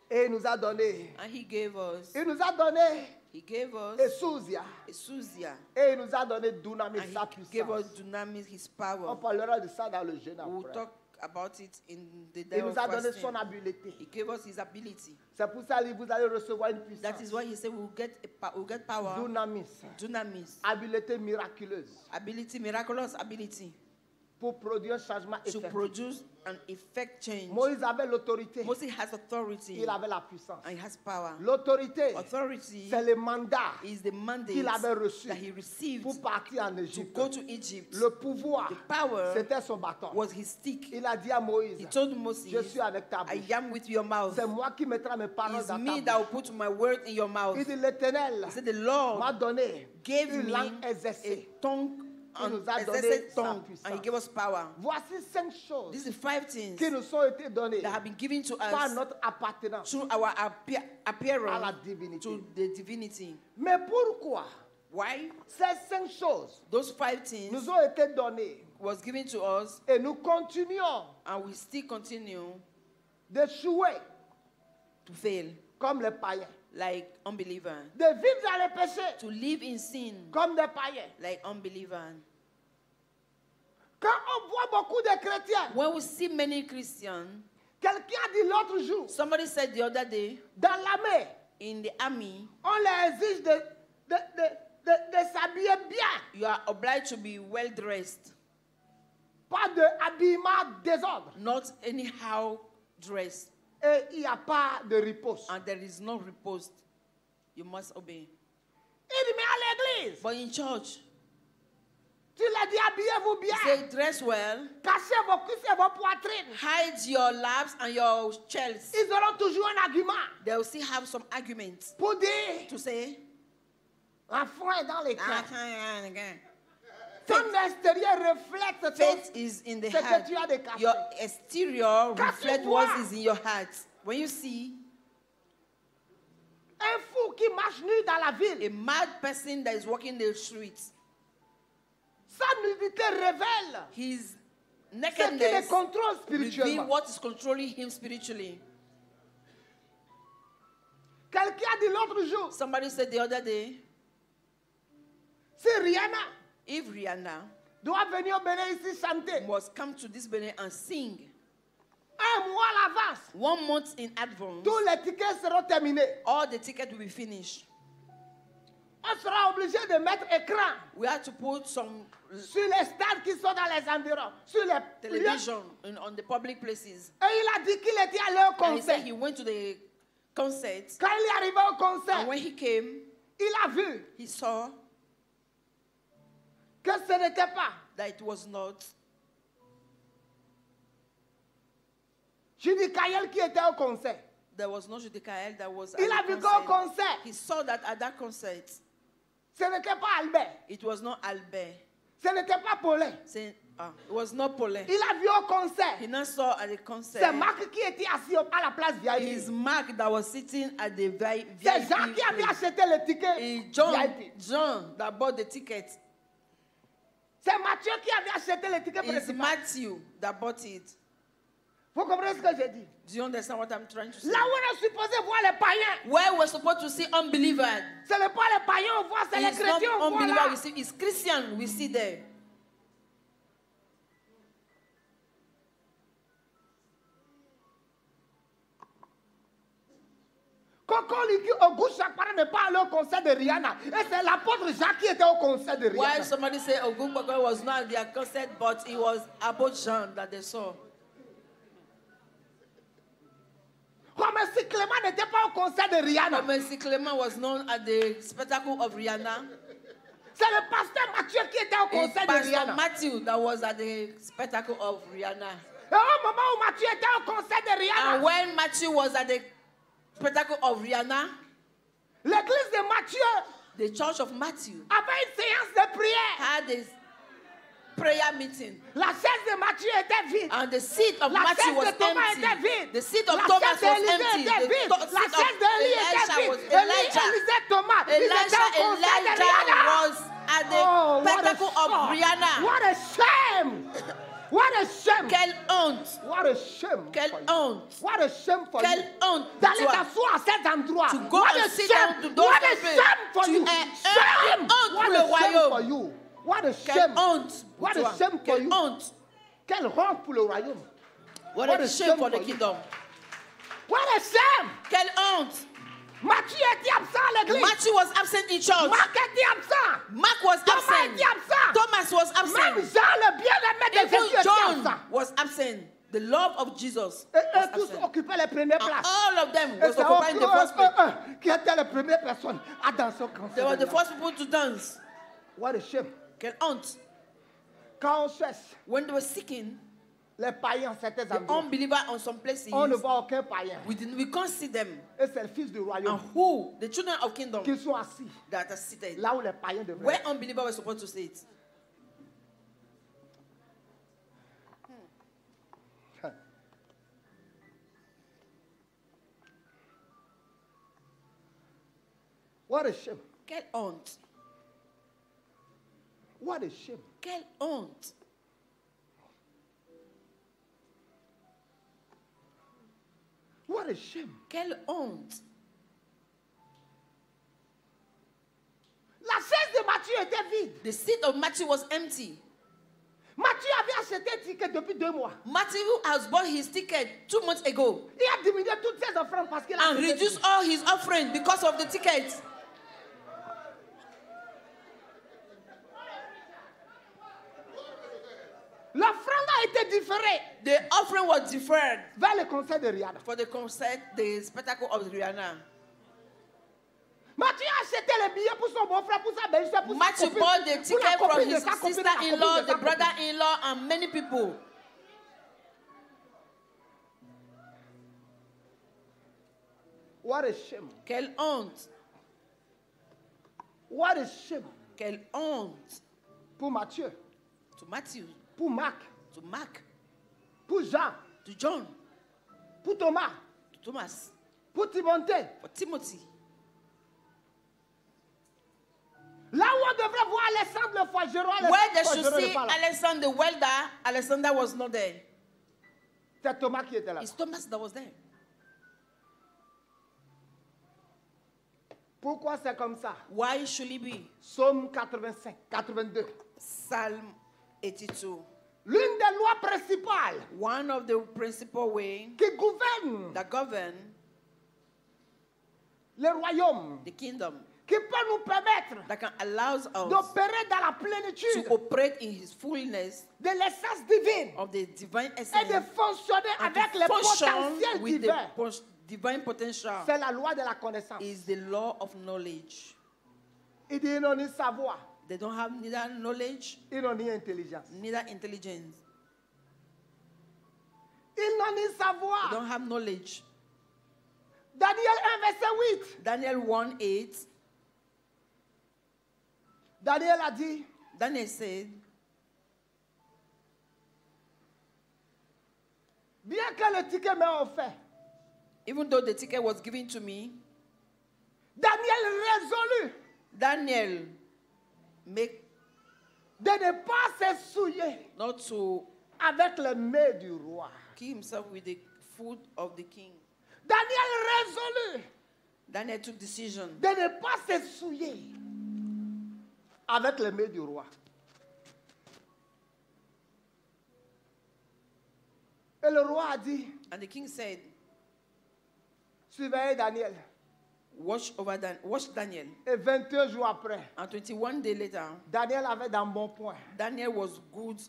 Et il nous a donné. And he gave us, Il nous a donné he gave us Esousia. exousia. Et il nous a donné Dunamis, And sa he gave us puissance. dynamis, his On power. parlera de ça dans le jeûne We'll après. talk about it in the day Il of nous a donné fasting. son habileté. He gave us his ability. C'est pour ça que vous allez recevoir une puissance. That is why he said we'll get power, Dunamis. dynamis, Habileté miraculeuse ability, miraculous ability pour produire un changement to effectif. produce an effect change. Moïse avait l'autorité. Moses has authority Il avait la puissance. and he has power. L'autorité, Authority c'est le mandat is the mandate qu'il avait reçu that he received pour partir en to Égypte. go to Egypt. Le pouvoir, The power c'était son bâton. was his stick. Il a dit à Moïse, He told Moses, je suis avec ta I bouche. am with your mouth. C'est moi qui mettrai mes paroles It's dans me ta that bouche. will put my word in your mouth. Il dit, l'Éternel He said, the Lord m'a donné gave une me langue a exercée. tongue, Il an nous a donné exercised sa tongue, puissance. and he gave us power. Voici 5 choses These are 5 things qui nous ont été données that have been given to par us notre appartenance through our à la appearance divinité. to the divinity. Mais pourquoi Why? ces 5 choses Those 5 things nous ont été données was given to us, et nous continuons and we still continue d'échouer to fail comme les païens, like unbelievers, de vivre dans les péchés to live in sin comme des païens? like unbelievers. Quand on voit beaucoup de chrétiens, When we see many Christians, quelqu'un a dit l'autre jour, somebody said the other day, dans l'armée, in the army, on les exige de s'habiller bien, you are obliged to be well dressed, pas de habillement désordre. not anyhow dressed, Et il n'y a pas de repos. and there is no repose. You must obey. Il dit, mais à l'église, But in church, tu leur dis, habillez-vous bien, say dress well, cachez vos cuisses et vos poitrines. hide your laps and your chests. Ils auront toujours un argument They will still have some arguments pour dire, to say, l'enfant est dans les "Ah, cœurs. Ton extérieur reflète faith is in the ce que heart. tu as de caché. Your exterior Quand tu reflects vois what is in your heart. When you see Un fou qui marche nu dans la ville, a mad person that is walking the streets, sa nudité révèle his ce qui le nakedness contrôle reveals spirituellement. what is controlling him spiritually. Quelqu'un a dit l'autre jour, Somebody said the other day, si Rihanna if Rihanna doit venir au Bénin ici chanter, must come to this Benin and sing, un mois à l'avance, 1 month in advance, tous les tickets seront terminés. all the tickets will be finished. On sera obligé de mettre écran We have to put some sur les stades qui sont dans les environs, sur les lieux. television on the public places. Et il a dit qu'il était allé au And he said concert. he went to the concert, Quand il est arrivé au concert, and when he came, il a vu he saw que ce n'était pas. that it was not Judy Kayel qui était au concert. there was no Judikael that was Il a at vu the qu'au concert. concert, He saw that at that concert, ce n'était pas Albert, it was not Albert. ce n'était pas Paulin. Saying, it was not Paulin. Il a vu au concert, He now saw at the c'est concert Marc qui était assis à la place is VIP. Mark that was sitting at the VIP. C'est Jean qui avait place. acheté le ticket It's John VIP. that bought the ticket. C'est Matthieu qui avait acheté le ticket It's principal. Matthew that bought it. Vous comprenez ce que j'ai dit? Do you understand what I'm trying to say? Là où on est supposé voir les païens, Where we're supposed to see unbelievers, ce n'est pas les païens on voit, c'est les it's not chrétiens on voit unbelievers là. we see, it's Christian we see there. Coco Liki au goût chaque parent n'est pas allé au concert de Rihanna. Et c'est l'apôtre Jacques qui était au concert de Why Rihanna. somebody say Ogungbaka was not at their concert, but it was about Jean that they saw. Comme si Clément n'était pas au concert de Rihanna. Comme si Clément was known at the spectacle of Rihanna. C'est le pasteur Mathieu qui était au It's concert de Pastor Rihanna. Matthew that was at the spectacle of Rihanna. Et au moment où Mathieu était au concert de Rihanna, And when Matthew was at the spectacle of Rihanna, l'église de Mathieu the church of Matthew avait une séance de prière. had a prayer meeting. La chaise de Mathieu était vide. And the seat of La Matthew chaise was de Thomas était empty. vide. The seat of La Thomas chaise was d'Élisée empty. était The vide. seat La of chaise d'Élie était Elisha was vide. Élisée Thomas. Ils étaient Elijah au concert de Rihanna. was at the Oh, what a spectacle of shock. Rihanna. What a shame. What a shame. Quelle honte. What a shame. Quelle for you. honte. What a shame for Quelle you. honte. pour D'aller toi. t'asseoir à cet endroit. To go What and a sit shame. down to those What a people. shame for Tu you. es Shame. une honte What pour a le shame royaume. for you. What a Quelle shame. honte pour What a toi. shame for Quelle you. honte. Quelle honte pour le royaume. What What a a shame shame for the for you. kingdom. What a shame. Quelle honte. Matthieu était absent à l'église. Matthew was absent in church. Marc était absent. Mark was Thomas absent. était absent. Thomas was Même absent. Jean, le bien-aimé de Even Jésus, était John absent. was absent. The love of Jesus Et was eux tous absent. occupaient les premières And places. all of them Et was c'est occupying the first place. qui étaient les premières personnes à danser au They concert. were de the Rihanna. first people to dance. What a shame. Quelle honte. Quand on cherche When they were seeking les païens à certains the endroits, unbeliever on some places, on ne voit aucun païen. we can't see them. Et c'est le fils du And royaume who? The children of kingdom qui sont assis that are seated. là où les païens devraient. Where unbelievers were supposed to sit. What a shame. Quelle honte. What a shame. Quelle honte. What a shame. Quelle honte. La chaise de Matthieu était vide. The seat of Matthew was empty. Matthieu avait acheté un ticket depuis 2 mois. Matthew has bought his ticket 2 months ago Il a diminué toutes ses offrandes parce qu'il a and acheté un reduced ticket. all his offering because of the ticket. L'offrande a été différée The offering was deferred vers le concert de Rihanna. for the concert, the spectacle of Rihanna. Matthieu a acheté les billets pour son beau-frère, pour sa belle-sœur, pour sa Matthew copine, bought the pour la ticket from copine de his sa copine, la copine sister-in-law, de sa the copine. brother-in-law, and many people. What a shame. Quelle honte. What a shame. Quelle honte. Pour Matthieu, To Matthew, pour Marc, to Mark, pour Jean, to John, pour Thomas, to Thomas, pour Timothée. for Timothy. Là où on devrait voir Alexandre le forgeron, Where they should forgeron see n'est pas là. Alexander the welder, Alexander was not there. C'est Thomas qui était là. It's Thomas that was there. Pourquoi c'est comme ça? Why should he be? Psaume 85, 82. Psalm 82. L'une des lois principales One of the principal ways qui gouverne that govern le royaume, the kingdom, qui peut nous permettre that can allow us d'opérer dans la plénitude to operate in his fullness de l'essence divine of the divine et essence de fonctionner and avec to les function potentiels with the divins. divine potential C'est la loi de la connaissance. is the law of knowledge. Il dit ils n'ont ni savoir, They don't have neither knowledge, ils n'ont ni intelligence. neither intelligence. Ils n'ont ni They savoir. don't have knowledge. Daniel 1, verset 8. Daniel 1:8. Daniel a dit, Daniel said, bien que le ticket m'ait offert, even though the ticket was given to me, Daniel résolut Daniel make de ne pas se souiller not to avec les mets du roi. kill himself with the food of the king. Daniel résolut Daniel took decision de ne pas se souiller avec les mets du roi. Et le roi a dit, and the king said, surveillez Daniel. watch Daniel. Et 21 jours après, And 21 days later, Daniel avait dans bon point. Daniel was good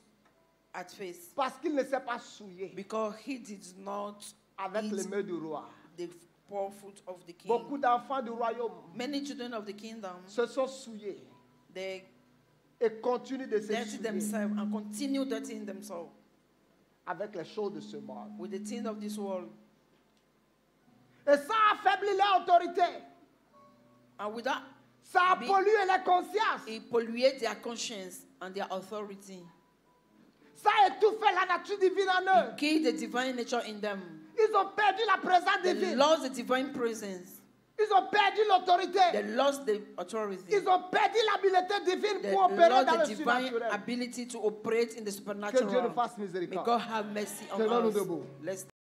at face Parce qu'il ne s'est pas souillé because he did not avec eat les mets du roi. the poor fruit of the king. Beaucoup d'enfants du royaume Many children of the kingdom, se sont souillés they et continuent de se dirty souiller themselves and continue dirtying themselves avec les choses de ce monde. with the things of this world. Et ça affaiblit leur autorité. And with that, Ça pollue les consciences. it polluates their conscience and their authority. Ça étouffe la nature divine en eux. It kills the divine nature in them. Ils ont perdu la présence They divine. lost the divine presence. Ils ont perdu l'autorité. They lost the authority. Ils ont perdu l'habileté divine They pour opérer lost dans the le divine surnaturel. ability to operate in the Que Dieu nous supernatural. fasse May miséricorde. God have mercy on Tenons-nous us. debout. Let's